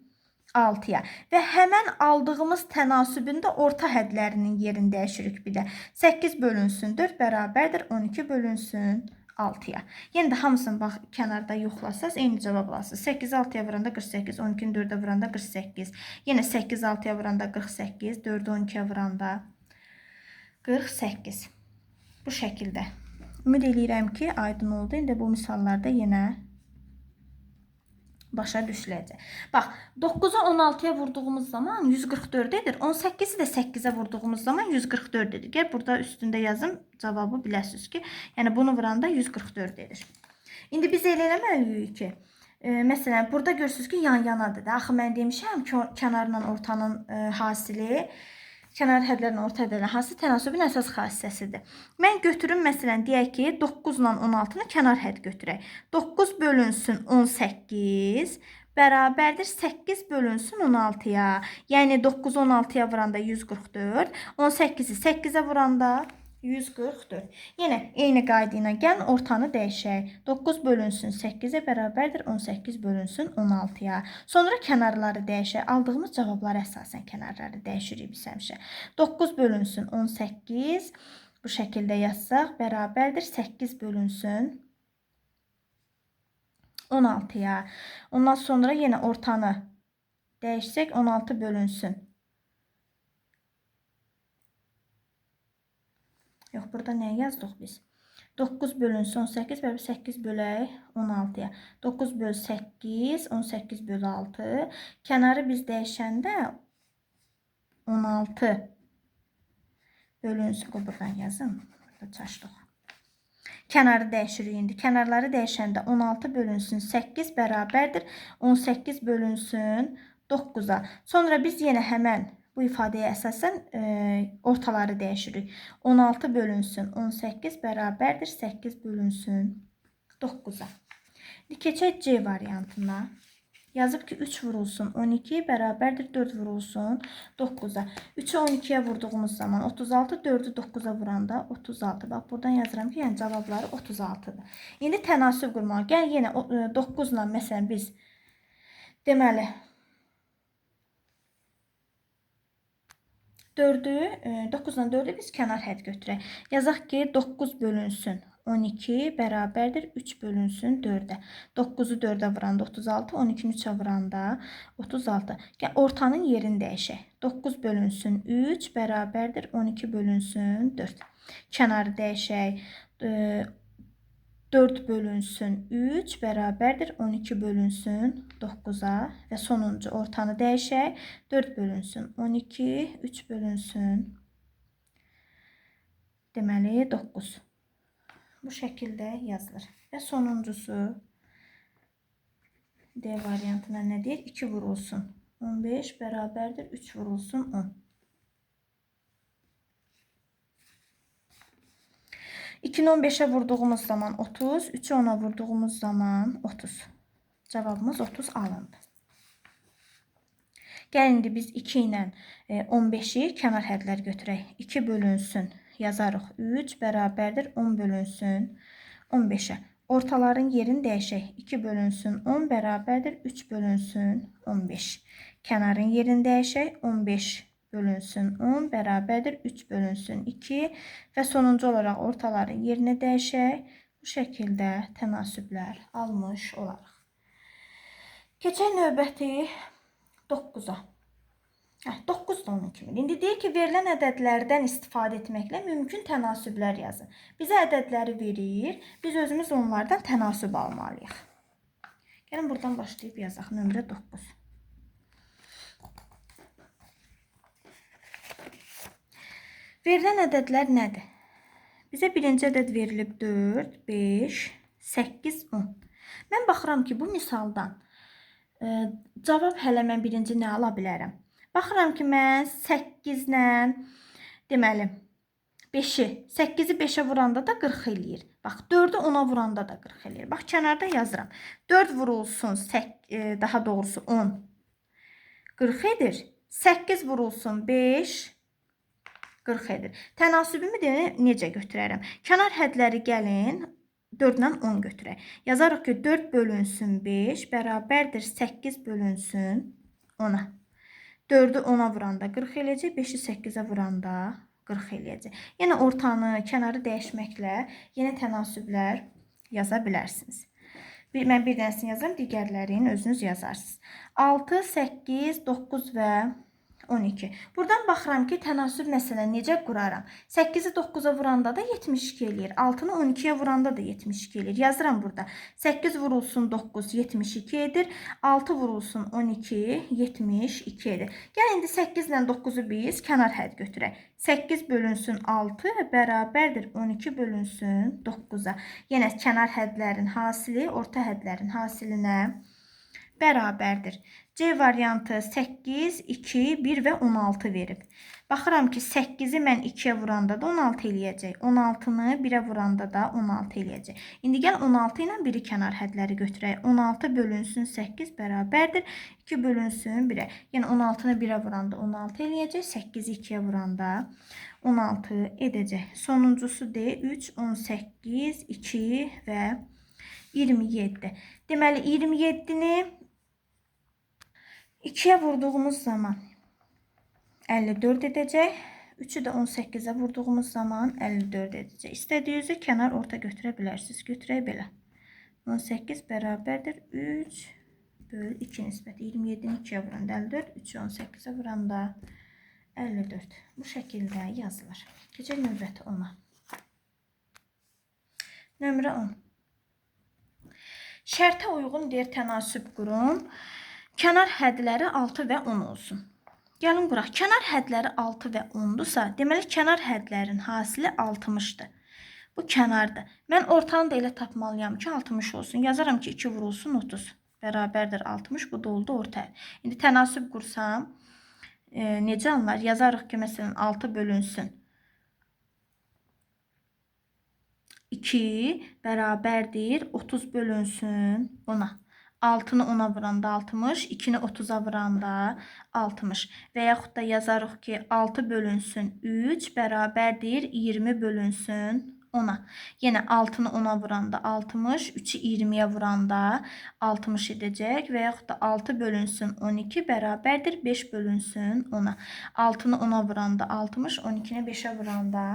6'ya və həmən aldığımız tənasübün də orta hədlərinin yerini dəyişirik bir də. 8 bölünsün 4 bərabərdir 12 bölünsün 6'ya. Yenə də hamısını bax kənarda yoxlasaz eyni cavab alasınız. 8 6'ya vuranda 48, 12'ni 4'ə vuranda 48. Yenə 8 6'ya vuranda 48, 4'ü 12'ye vuranda 48. Bu şəkildə. Ümid edirəm ki, aydın oldu. İndi bu misallarda yenə başa düşüləcək. Bax, 9'u 16'ya vurduğumuz zaman 144 edir. 18'i də 8'ə vurduğumuz zaman 144 edir. Gəl burada üstündə yazım, cavabı biləsiniz ki, yəni bunu vuranda 144 edir. İndi biz elə eləməliyik ki, məsələn, burada görürsünüz ki, yan-yanadır. Axı mən demişəm ki, kənarla ortanın hasili kənar hədlərin orta hədlərin hansı tənasübün əsas xassəsidir. Mən götürüm, məsələn, deyək ki, 9 ilə 16-nı kənar hədd götürək. 9 bölünsün 18 bərabərdir 8 bölünsün 16'ya. Yəni 9'u 16'ya vuranda 144, 18'i 8'ə vuranda 144. Yenə eyni qayda ilə gəlin ortanı dəyişək. 9 bölünsün 8'ə bərabərdir 18 bölünsün 16'ya. Sonra kənarları dəyişək. Aldığımız cavablara əsasən kənarları dəyişirik biz həmişə. 9 bölünsün 18 bu şəkildə yazsaq bərabərdir 8 bölünsün 16'ya. Ondan sonra yenə ortanı dəyişsək 16 bölünsün. Yox, burada nə yazdıq biz? 9 bölünsün 18 bərabər 8 bölək 16'ya. 9 böl 8, 18 böl 6. Kənarı biz dəyişəndə 16 bölünsün. Buradan yazım. Burada çaşdıq. Kənarı dəyişirik indi. Kənarları dəyişəndə 16 bölünsün 8 bərabərdir 18 bölünsün 9'a. Sonra biz yenə həmən bu ifadəyə əsasən ortaları dəyişirik. 16 bölünsün 18 bərabərdir 8 bölünsün 9'a. Keçək C variantına. Yazıb ki 3 vurulsun 12 bərabərdir 4 vurulsun 9'a. 3'ü 12'ye vurduğumuz zaman 36, 4'ü 9'a vuranda 36. Bax buradan yazıram ki, yəni cavabları 36'dır. İndi tənasüb qurmağa. Gəl yenə 9 ilə məsələn biz deməli 9 ilə 4'ü biz kənar hədd götürək. Yazaq ki 9 bölünsün 12 bərabərdir 3 bölünsün 4'ə. 9'u 4'ə vuranda 36, 12'ni 3'ə vuranda 36. Gəl ortanın yerini dəyişək. 9 bölünsün 3 bərabərdir 12 bölünsün 4. Kənarı dəyişək. 4 bölünsün 3 bərabərdir 12 bölünsün 9'a və sonuncu ortanı dəyişək. 4 bölünsün 12, 3 bölünsün deməli 9. Bu şəkildə yazılır. Və sonuncusu D variantına nə deyir? 2 vurulsun 15 bərabərdir 3 vurulsun 10. 2'ni 15'e vurduğumuz zaman 30, 3'ü 10'a vurduğumuz zaman 30. Cevabımız 30 alındı. Gəlin indi biz 2 ilə 15'i kənar hədlər götürək. 2 bölünsün yazarıq 3 bərabərdir 10 bölünsün 15'e. Ortaların yerini dəyişək. 2 bölünsün 10 bərabərdir 3 bölünsün 15. Kənarın yerini dəyişək. 15 bölünsün 10 bərabərdir 3 bölünsün 2 və sonuncu olaraq ortaların yerini dəyişək. Bu şəkildə tənasüblər almış olarıq. Keçək növbəti 9-a. 9 da onun kimi. İndi deyək ki, verilən ədədlərdən istifadə etməklə mümkün tənasüblər yazın. Bizə ədədləri verir, biz özümüz onlardan tənasüb almalıyıq. Gəlin buradan başlayıb yazaq. Nömrə 9. Verilən ədədlər nədir? Bizə birinci ədəd verilib 4, 5, 8, 10. Mən baxıram ki, bu misaldan cavab hələ mən birinci nə ala bilərəm? Baxıram ki, mən 8-lə, deməli, 5-i, 8-i 5-ə vuranda da 40 eləyir. Bax, 4-ü 10-a vuranda da 40 eləyir. Bax, kənarda yazıram. 4 vurulsun, daha doğrusu 10, 40 edir. 8 vurulsun, 5, 40 edir. Tənasübümü necə götürərəm? Kənar hədləri gəlin, 4-lə 10 götürək. Yazarıq ki, 4 bölünsün 5 bərabərdir 8 bölünsün 10-a. 4-ü 10-a vuranda 40 eləyəcək, 5-i 8-ə vuranda 40 eləyəcək. Yəni ortanı, kənarı dəyişməklə yeni tənasüblər yaza bilərsiniz. Mən bir dənəsini yazıram, digərlərini özünüz yazarsınız. 6, 8, 9 və 12. Buradan baxıram ki, tənasüb məsələn necə quraram? 8-i 9-a vuranda da 72 eləyir. 6-nı 12-yə vuranda da 72 eləyir. Yazıram burada. 8 vurulsun 9, 72 edir. 6 vurulsun 12, 72 edir. Gəl indi 8 ilə 9-u biz kənar hədd götürək. 8 bölünsün 6 bərabərdir 12 bölünsün 9-a. Yenə kənar həddlərin hasili orta həddlərin hasilinə bərabərdir. C variantı 8, 2, 1 və 16 verib. Baxıram ki, 8-i mən 2-yə vuranda da 16 eləyəcək. 16-nı 1-ə vuranda da 16 eləyəcək. İndi gəl 16 ilə 1-i kənar hədləri götürək. 16 bölünsün 8 bərabərdir 2 bölünsün 1-ə. Yəni 16-nı 1-ə vuranda 16 eləyəcək. 8-i 2-yə vuranda 16 edəcək. Sonuncusu D, 3, 18, 2 və 27. Deməli, 27-ni 2-yə vurduğumuz zaman 54 edəcək. 3-ü də 18-ə vurduğumuz zaman 54 edəcək. İstədiyinizi kənar orta götürə bilərsiniz. Götürək belə. 18 bərabərdir 3 böl 2 nisbət. 27-ni 2-yə vuranda 54, 3-ü 18-ə vuranda 54. Bu şəkildə yazılır. Keçək növbəti 10-a. Nömrə 10. Şərtə uyğun deyir tənasüb qurun. Kənar hədləri 6 və 10 olsun. Gəlin quraq. Kənar hədləri 6 və 10-dursa, deməli kənar hədlərin hasili 60-dır. Bu kənardır. Mən ortanı da elə tapmalıyam ki, 60 olsun. Yazaram ki, 2 vurulsun 30. Bərabərdir 60. Bu da oldu orta hədd. İndi tənasüb qursam, necə alınır? Yazarıq ki, məsələn, 6 bölünsün 2 bərabərdir 30 bölünsün 10-a. 6-nı 10-a vuranda 60, 2-ni 30-a vuranda 60. Və yaxud da yazarıq ki, 6 bölünsün 3 bərabərdir 20 bölünsün 10-a. Yenə 6-nı 10-a vuranda 60, 3-ü 20-yə vuranda 60 edəcək. Və yaxud da 6 bölünsün 12 bərabərdir 5 bölünsün 10-a. 6-nı 10-a vuranda 60, 12-ni 5-ə vuranda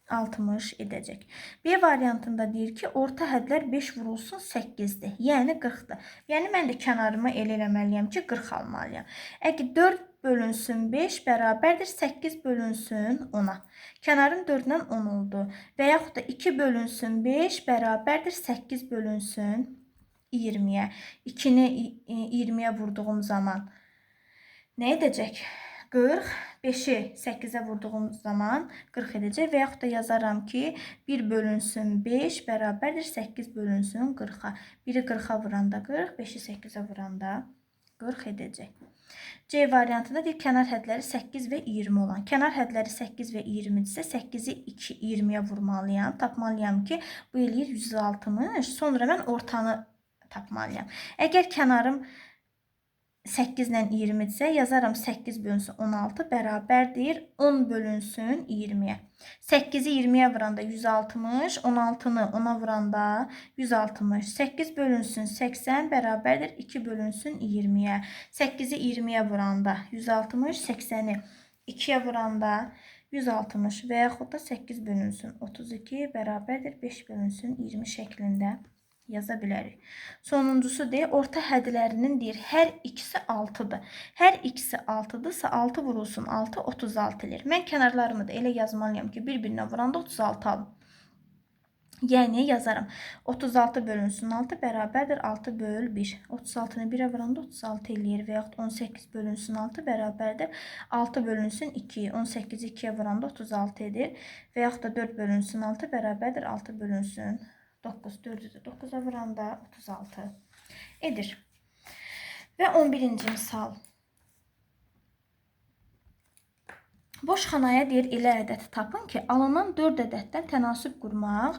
60 edəcək. B variantında deyir ki, orta hədlər 5 vurulsun 8-dir. Yəni 40-dır. Yəni mən də kənarımı elə eləməliyəm ki, 40 almalıyam. Əgər 4 bölünsün 5 bərabərdir 8 bölünsün 10-a. Kənarım 4-lə 10 oldu. Və yaxud da 2 bölünsün 5 bərabərdir 8 bölünsün 20-yə. 2-ni 20-yə vurduğum zaman nə edəcək? 40, 5-i 8-ə vurduğumuz zaman 40 edəcək. Və yaxud da yazaram ki, 1 bölünsün 5 bərabərdir 8 bölünsün 40-a. 1-i 40-a vuranda 40, 5-i 8-ə vuranda 40 edəcək. C variantında deyir, kənar hədləri 8 və 20 olan. Kənar hədləri 8 və 20-dirsə, 8-i 20-yə vurmalıyam. Tapmalıyam ki, bu eləyir 160. Sonra mən ortanı tapmalıyam. Əgər kənarım 8 ilə 20-dirsə, yazaram 8 bölünsün 16 bərabərdir 10 bölünsün 20-yə. 8-i 20-yə vuranda 160, 16-nı 10-a vuranda 160. 8 bölünsün 80 bərabərdir 2 bölünsün 20-yə. 8-i 20-yə vuranda 160, 80-i 2-yə vuranda 160 və yaxud da 8 bölünsün 32 bərabərdir 5 bölünsün 20 şəklində yaza bilərik. Sonuncusu deyir, orta hədlərinin deyir, hər ikisi 6-dır. Hər ikisi 6-dırsa 6 vurulsun 6, 36 edir. Mən kənarlarımı da elə yazmalıyam ki, bir-birinə vuranda 36 alım. Yəni yazarım. 36 bölünsün 6 bərabərdir 6 böl 1. 36-nı 1-ə vuranda 36 eləyir və yaxud 18 bölünsün 6 bərabərdir 6 bölünsün 2. 18-i 2-yə vuranda 36 edir və yaxud da 4 bölünsün 6 bərabərdir 6 bölünsün 9. 4-ü də 9-a vuranda 36 edir. Və 11-ci misal. Boş xanaya deyir, elə ədədi tapın ki, alınan 4 ədəddən tənasüb qurmaq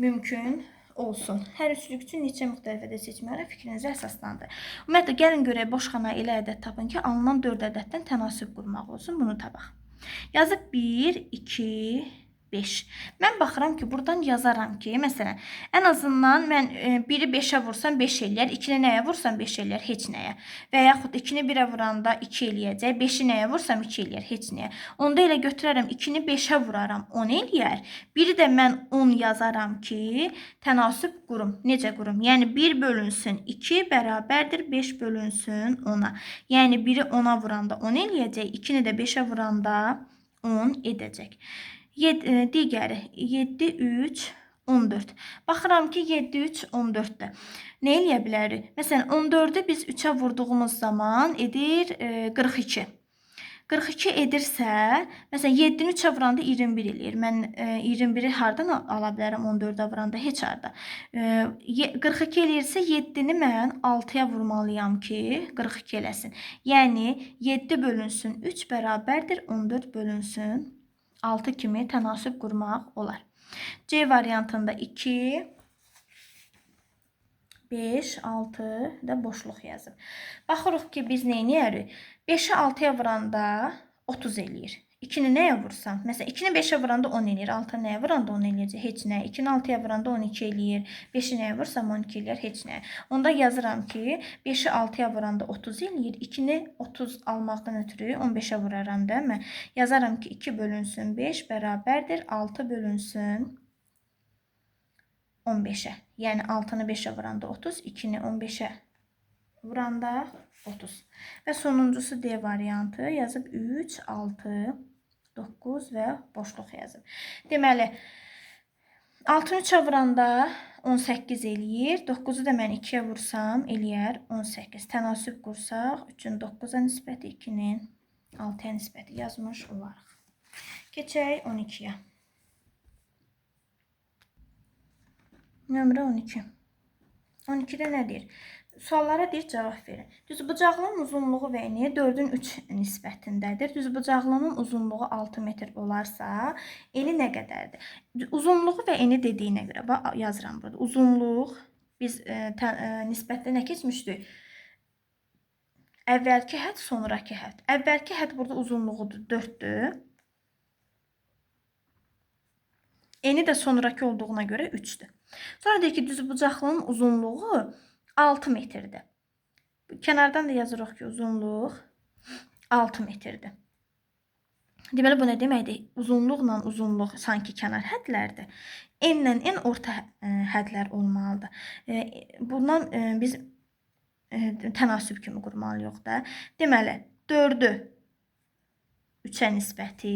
mümkün olsun. Hər üçlük üçün neçə müxtəlif ədəd seçməyərək fikrinizi əsaslandır. Ümumiyyətlə, gəlin görək, boş xanaya elə ədəd tapın ki, alınan 4 ədəddən tənasüb qurmaq olsun. Bunu tapaq. Yazıb 1, 2, 5. Mən baxıram ki, buradan yazaram ki, məsələn, ən azından mən 1-i 5-ə vursam 5 eləyər, 2-ni nəyə vursam 5 eləyər, heç nəyə. Və yaxud 2-ni 1-ə vuranda 2 eləyəcək, 5-i nəyə vursam 2 eləyər, heç nəyə. Onda elə götürərəm, 2-ni 5-ə vuraram, 10 eləyər. 1-i də mən 10 yazaram ki, tənasüb qurum. Necə qurum? Yəni 1 bölünsün 2 bərabərdir 5 bölünsün 10-a. Yəni 1-i 10-a vuranda 10 eləyəcək, 2-ni də 5-ə vuranda 10 edəcək. Digəri 7, 3, 14. Baxıram ki, 7, 3, 14-dür. Nə eləyə bilərik? Məsələn, 14-ü biz 3-ə vurduğumuz zaman edir 42. 42 edirsə, məsələn, 7-ni 3-ə vuranda 21 eləyir. Mən 21-i hardan ala bilərəm 14-ə vuranda? Heç harda. 42 eləyirsə, 7-ni mən 6-ya vurmalıyam ki, 42 eləsin. Yəni, 7 bölünsün 3 bərabərdir 14 bölünsün 6 kimi tənasüb qurmaq olar. C variantında 2, 5, 6 da boşluq yazıb. Baxırıq ki, biz nə edərik? 5-i 6-ya vuranda 30 eləyir. 2-ni nəyə vursam? Məsələn, 2-ni 5-ə vuranda 10 eləyir. 6-ni nəyə vuranda 10 eləyəcək? Heç nə. 2-ni 6-ya vuranda 12 eləyir. 5-i nəyə vursam 12 eləyir? Heç nə. Onda yazıram ki, 5-i 6-ya vuranda 30 eləyir. 2-ni 30 almaqdan ötürü 15-ə vuraram, değil mi? Yazaram ki, 2 bölünsün 5 bərabərdir 6 bölünsün 15-ə. Yəni 6-nı 5-ə vuranda 30, 2-ni 15-ə vuranda 30. Və sonuncusu D variantı yazıb 3, 6, 9 və boşluq yazıb. Deməli, 6-nı 3-ə vuranda 18 eləyir. 9-u da mən 2-yə vursam eləyər 18. Tənasüb qursaq 3-ün 9-a nisbəti, 2-nin 6-ya nisbəti yazmış olarıq. Keçək 12-yə. Nömrə 12. 12-də nə deyir? Suallara deyir, cavab verin. Düzbucaqlının uzunluğu və eni 4-ün 3 nisbətindədir. Düzbucaqlının uzunluğu 6 metr olarsa, eni nə qədərdir? Uzunluğu və eni dediyinə görə yazıram burada. Uzunluq, biz nisbətdə nə keçmişdik? Əvvəlki hədd, sonraki hədd. Əvvəlki hədd burada uzunluğudur, 4-dür. Eni də sonraki olduğuna görə 3-dür. Sonra deyir ki, düzbucaqlının uzunluğu 6 metrdir. Kənardan da yazırıq ki, uzunluq 6 metrdir. Deməli, bu nə deməkdir? Uzunluqla uzunluq sanki kənar hədlərdir. Enlə en orta hədlər olmalıdır. Bundan biz tənasüb kimi qurmalıyıq da. Deməli, 4-ü 3-ə nisbəti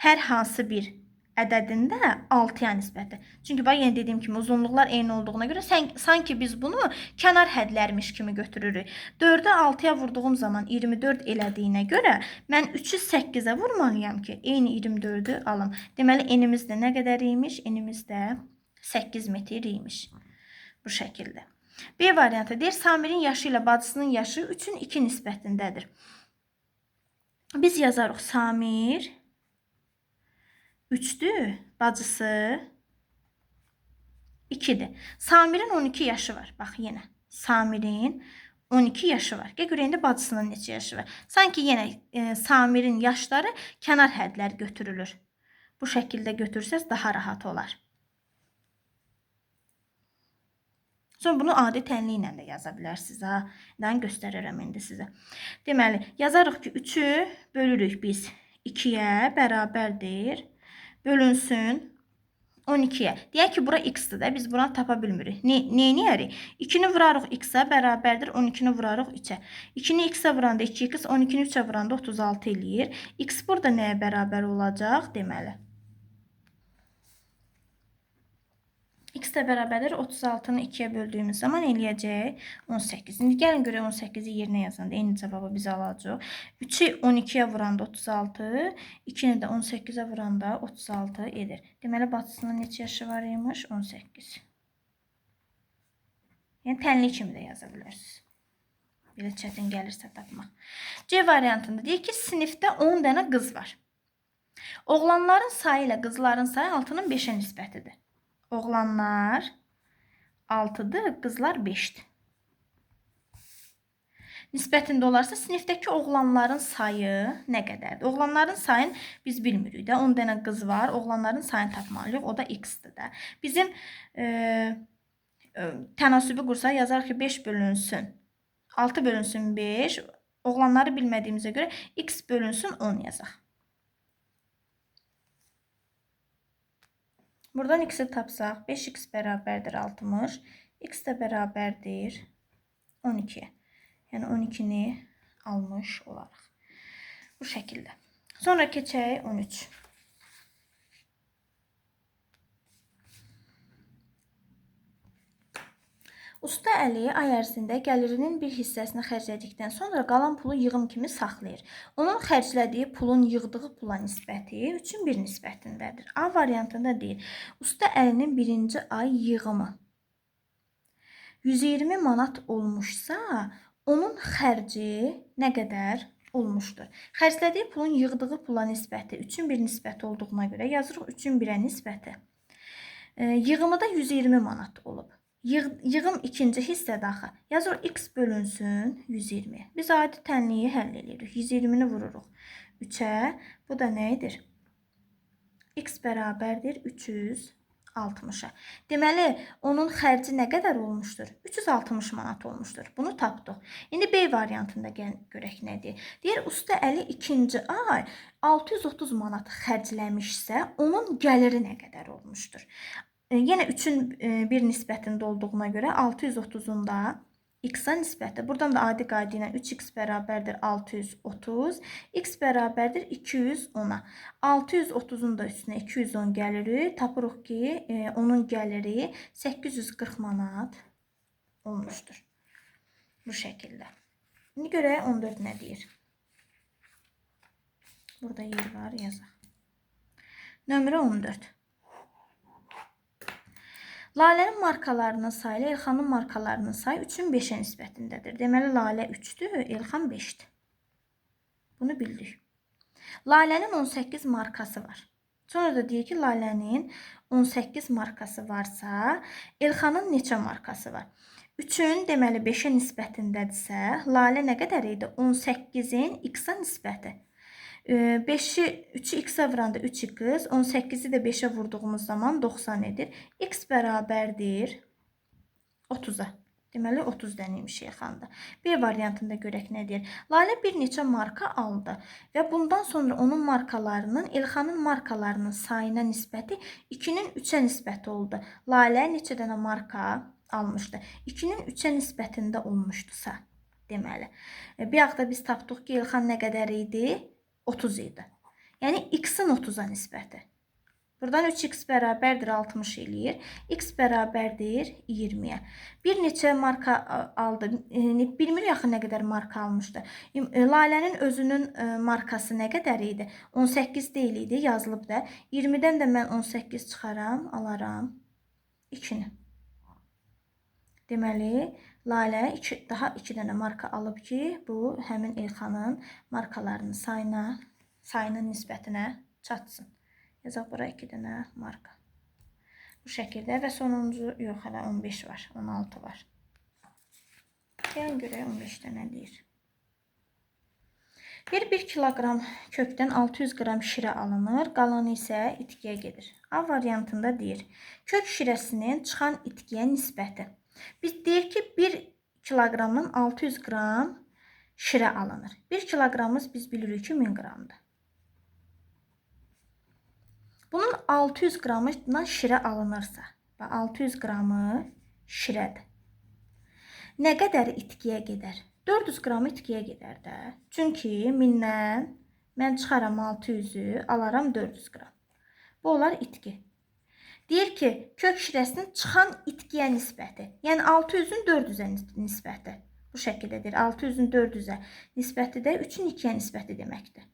hər hansı bir ədədində 6-ya nisbəti. Çünki bax, yenə dediyim kimi uzunluqlar eyni olduğuna görə sanki biz bunu kənar hədlərmiş kimi götürürük. 4-ü 6-ya vurduğum zaman 24 elədiyinə görə mən 3-ü 8-ə vurmalıyam ki, eyni 24-ü alım. Deməli, enimiz də nə qədər imiş? Enimiz də 8 metr imiş. Bu şəkildə. B variantı deyir, Samirin yaşı ilə bacısının yaşı 3-ün 2 nisbətindədir. Biz yazarıq Samir 3'dür, bacısı 2'dir. Samir'in 12 yaşı var. Bax yenə. Samir'in 12 yaşı var. Gəl görəyində bacısının neçə yaşı var. Sanki yenə Samir'in yaşları kənar hədlər götürülür. Bu şəkildə götürsəz daha rahat olar. Sonra bunu adi tənli ilə də yaza bilərsiniz. Nədən göstərirəm indi sizə. Deməli, yazarıq ki, 3'ü bölürük biz 2'yə bərabərdir. Bölünsün 12'yə. Deyək ki, bura x-dir də, biz buna tapa bilmirik. Neyniyərik? 2-ni vurarıq x-ə bərabərdir, 12-ni vurarıq 3-ə. 2-ni x-ə vuranda 2x, 12-ni 3-ə vuranda 36 eləyir. X burada nəyə bərabər olacaq? Deməli. X-də bərabərdir 36-nı 2-yə böldüyümüz zaman eləyəcək 18. İndi gəlin görək 18-i yerinə yazanda eyni cavabı biz alacaq. 3-ü 12-yə vuranda 36, 2-ni də 18-ə vuranda 36 edir. Deməli, bacısının neçə yaşı var imiş? 18. Yəni, tənli kimi də yaza bilərsiniz. Belə çətin gəlirsə tapmaq. C variantında deyir ki, sinifdə 10 dənə qız var. Oğlanların sayı ilə qızların sayı 6-nın 5-ə nisbətidir. Oğlanlar 6'dır, qızlar 5'dir. Nisbətində olarsa sinifdəki oğlanların sayı nə qədərdir? Oğlanların sayını biz bilmirik də. 10 dənə qız var. Oğlanların sayını tapmalıyıq. O da x-dir də. Bizim tənasübü qursa yazarıq ki 5 bölünsün 6 bölünsün 5. Oğlanları bilmədiyimizə görə x bölünsün 10 yazaq. Buradan x'i tapsaq 5x bərabərdir 60. X də bərabərdir 12'yə. Yəni 12'ni almış olaraq. Bu şəkildə. Sonra keçək 13. Usta Əli ay ərzində gəlirinin bir hissəsini xərclədikdən sonra qalan pulu yığım kimi saxlayır. Onun xərclədiyi pulun yığdığı pula nisbəti 3-ün 1 nisbətindədir. A variantında deyir. Usta Əlinin birinci ay yığımı 120 manat olmuşsa, onun xərci nə qədər olmuşdur? Xərclədiyi pulun yığdığı pula nisbəti 3-ün 1 nisbəti olduğuna görə yazırıq 3-ün 1-ə nisbəti. Yığımı da 120 manat olub. Yığım ikinci hissədə axı. Yazırıq x bölünsün 120. Biz adi tənliyi həll edirik. 120-ni vururuq 3'ə. Bu da nə edir? X bərabərdir 360'a. Deməli, onun xərci nə qədər olmuşdur? 360 manat olmuşdur. Bunu tapdıq. İndi B variantında görək nə deyir. Deyir, Usta Əli ikinci ay 630 manat xərcləmişsə, onun gəliri nə qədər olmuşdur? Yenə 3'ün 1 nisbətində olduğuna görə 630'un da x-a nisbəti. Buradan da adi qayda ilə 3x bərabərdir 630, x bərabərdir 210'a. 630'un da üstünə 210 gəliri. Tapırıq ki, onun gəliri 840 manat olmuşdur. Bu şəkildə. İndi görək 14 nə deyir. Burada yer var, yazaq. Nömrə 14. Lalənin markalarının sayı ilə Elxanın markalarının sayı 3-ün 5'ə nisbətindədir. Deməli, Lalə 3'dür, Elxan 5'dir. Bunu bildik. Lalənin 18 markası var. Sonra da deyir ki, Lalənin 18 markası varsa, Elxanın neçə markası var? 3'ün deməli 5'ə nisbətindədirsə, Lalə nə qədər idi? 18'in x-a nisbəti. 5'i 3'ü x'ə vuranda 3x, 18'i də 5'ə vurduğumuz zaman 90 edir. X bərabərdir 30'a. Deməli 30 dənəymiş Elxanda. B variantında görək nə deyir. Lalə bir neçə marka aldı və bundan sonra onun markalarının Elxanın markalarının sayına nisbəti 2'nin 3'ə nisbəti oldu. Lalə neçə dənə marka almışdı? 2'nin 3'ə nisbətində olmuşdusa, deməli. Bir yaxda biz tapdıq ki, Elxan nə qədər idi? 30 idi. Yəni x-in 30'a nisbəti. Buradan 3x bərabərdir 60 eləyir. X bərabərdir 20'yə. Bir neçə marka aldı. Bilmirik axı nə qədər marka almışdı. Lalənin özünün markası nə qədər idi? 18 deyil idi, yazılıb da. 20'dən də mən 18 çıxaram, alaram 2'ni. Deməli, Lalə daha 2 dənə marka alıb ki, bu həmin Elxanın markalarının sayının nisbətinə çatsın. Yazaq bura 2 dənə marka. Bu şəkildə və sonuncu, yox, hələ 15 var, 16 var. Gəlin görək 15'də nə deyir. 1 kilogram kökdən 600 qram şirə alınır, qalanı isə itkiyə gedir. A variantında deyir, kök şirəsinin çıxan itkiyə nisbəti. Biz deyir ki, 1 kilogramdan 600 qram şirə alınır. 1 kilogramımız biz bilirik ki, 1000 qramdır. Bunun 600 qramından şirə alınırsa, 600 qramı şirədir. Nə qədər itkiyə gedər? 400 qram itkiyə gedər də. Çünki 1000-dən mən çıxaram 600-ü, alaram 400 qram. Bu olar itki. Deyir ki, kök şirəsinin çıxan itkiyə nisbəti. Yəni 600-ün 400-ə nisbəti. Bu şəkildədir. 600-ün 400-ə nisbəti də 3-ün 2-yə nisbəti deməkdir.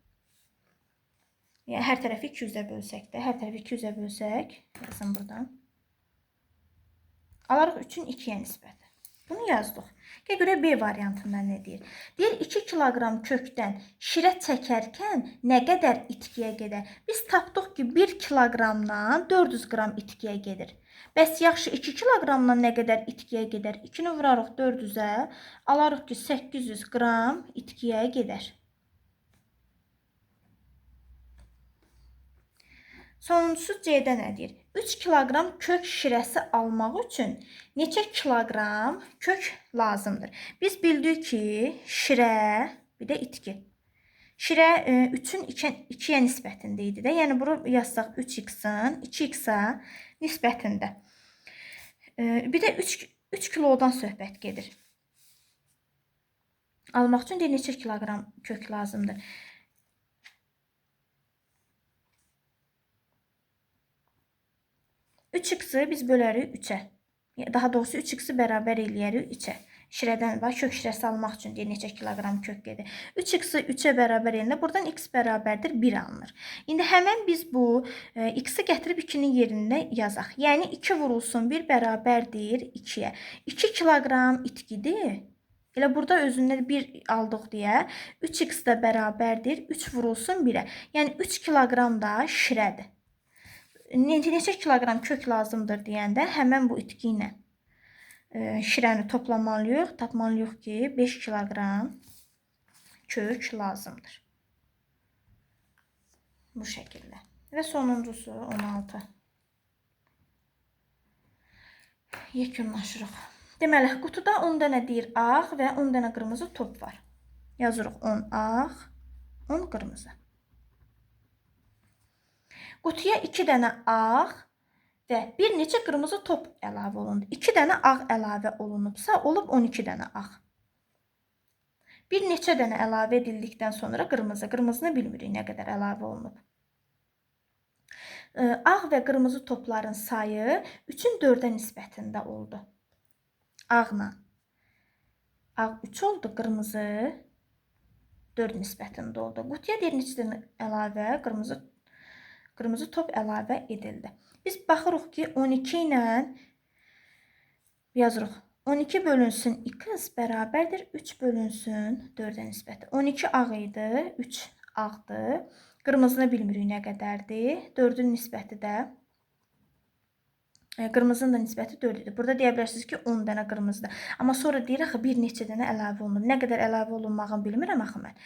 Yəni hər tərəfi 200-ə bölsək də, hər tərəfi 200-ə bölsək, yazın buradan. Alarıq 3-ün 2-yə nisbəti. Bunu yazdıq. Gəl görək B variantında nə deyir? Deyir 2 kiloqram kökdən şirə çəkərkən nə qədər itkiyə gedər? Biz tapdıq ki, 1 kiloqramdan 400 qram itkiyə gedir. Bəs yaxşı 2 kiloqramdan nə qədər itkiyə gedər? 2-ni vurarıq 400-ə, alarıq ki, 800 qram itkiyə gedər. Sonuncusu C-də nə deyir? 3 kiloqram kök şirəsi almaq üçün neçə kiloqram kök lazımdır? Biz bildik ki, şirə, bir də itki. Şirə 3-ün 2-yə nisbətində idi də. Yəni, bunu yazsaq 3x-in 2x-a nisbətində. Bir də 3 kilodan söhbət gedir. Almaq üçün neçə kiloqram kök lazımdır? 3x-i biz bölərik 3-ə. Daha doğrusu 3x-i bərabər eləyərik 3-ə. Şirədən var, kök şirəsi almaq üçün deyir neçə kiloqram kök gedir. 3x-i 3-ə bərabər eləyəndə buradan x bərabərdir 1 alınır. İndi həmən biz bu x-i gətirib 2-nin yerində yazaq. Yəni 2 vurulsun 1 bərabərdir 2-yə. 2 kiloqram itkidir. Elə burada özündən 1 aldıq deyə 3x də bərabərdir 3 vurulsun 1-ə. Yəni 3 kiloqram da şirədir. Neçə kiloqram kök lazımdır deyəndə həmən bu itki ilə şirəni toplamalıyıq. Tapmalıyıq ki, 5 kiloqram kök lazımdır. Bu şəkildə. Və sonuncusu 16. Yekunlaşırıq. Deməli, qutuda 10 dənə deyir ağ və 10 dənə qırmızı top var. Yazırıq 10 ağ, 10 qırmızı. Qutuya 2 dənə ağ və bir neçə qırmızı top əlavə olundu. 2 dənə ağ əlavə olunubsa, olub 12 dənə ağ. Bir neçə dənə əlavə edildikdən sonra qırmızı. Qırmızını bilmirik nə qədər əlavə olunub. Ağ və qırmızı topların sayı 3-ün 4-ə nisbətində oldu. Ağla. Ağ 3 oldu, qırmızı 4 nisbətində oldu. Qutuya bir neçə dənə əlavə qırmızı top əlavə edildi. Biz baxırıq ki, 12 ilə yazırıq. 12 bölünsün x bərabərdir 3 bölünsün 4-ə nisbəti. 12 ağ idi, 3 ağdır. Qırmızını bilmirik nə qədərdir. 4-ün nisbəti də qırmızının da nisbəti 4 idi. Burada deyə bilərsiniz ki, 10 dənə qırmızıdır. Amma sonra deyir, axı, bir neçə dənə əlavə olunub. Nə qədər əlavə olunmağını bilmirəm axı mən.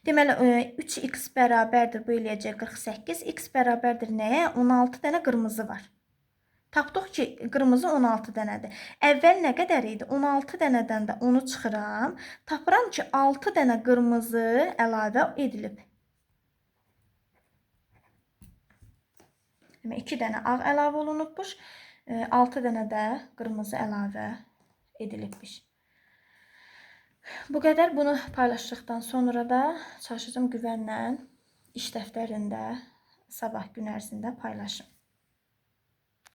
Deməli, 3x bərabərdir, bu eləyəcək 48. X bərabərdir nəyə? 16 dənə qırmızı var. Tapdıq ki, qırmızı 16 dənədir. Əvvəl nə qədər idi? 16 dənədən də onu çıxıram. Tapıram ki, 6 dənə qırmızı əlavə edilib. 2 dənə ağ əlavə olunubmuş. 6 dənə də qırmızı əlavə edilibmiş. Bu qədər. Bunu paylaşdıqdan sonra da çalışacağım güvənlə iş dəftərində sabah gün ərzində paylaşım.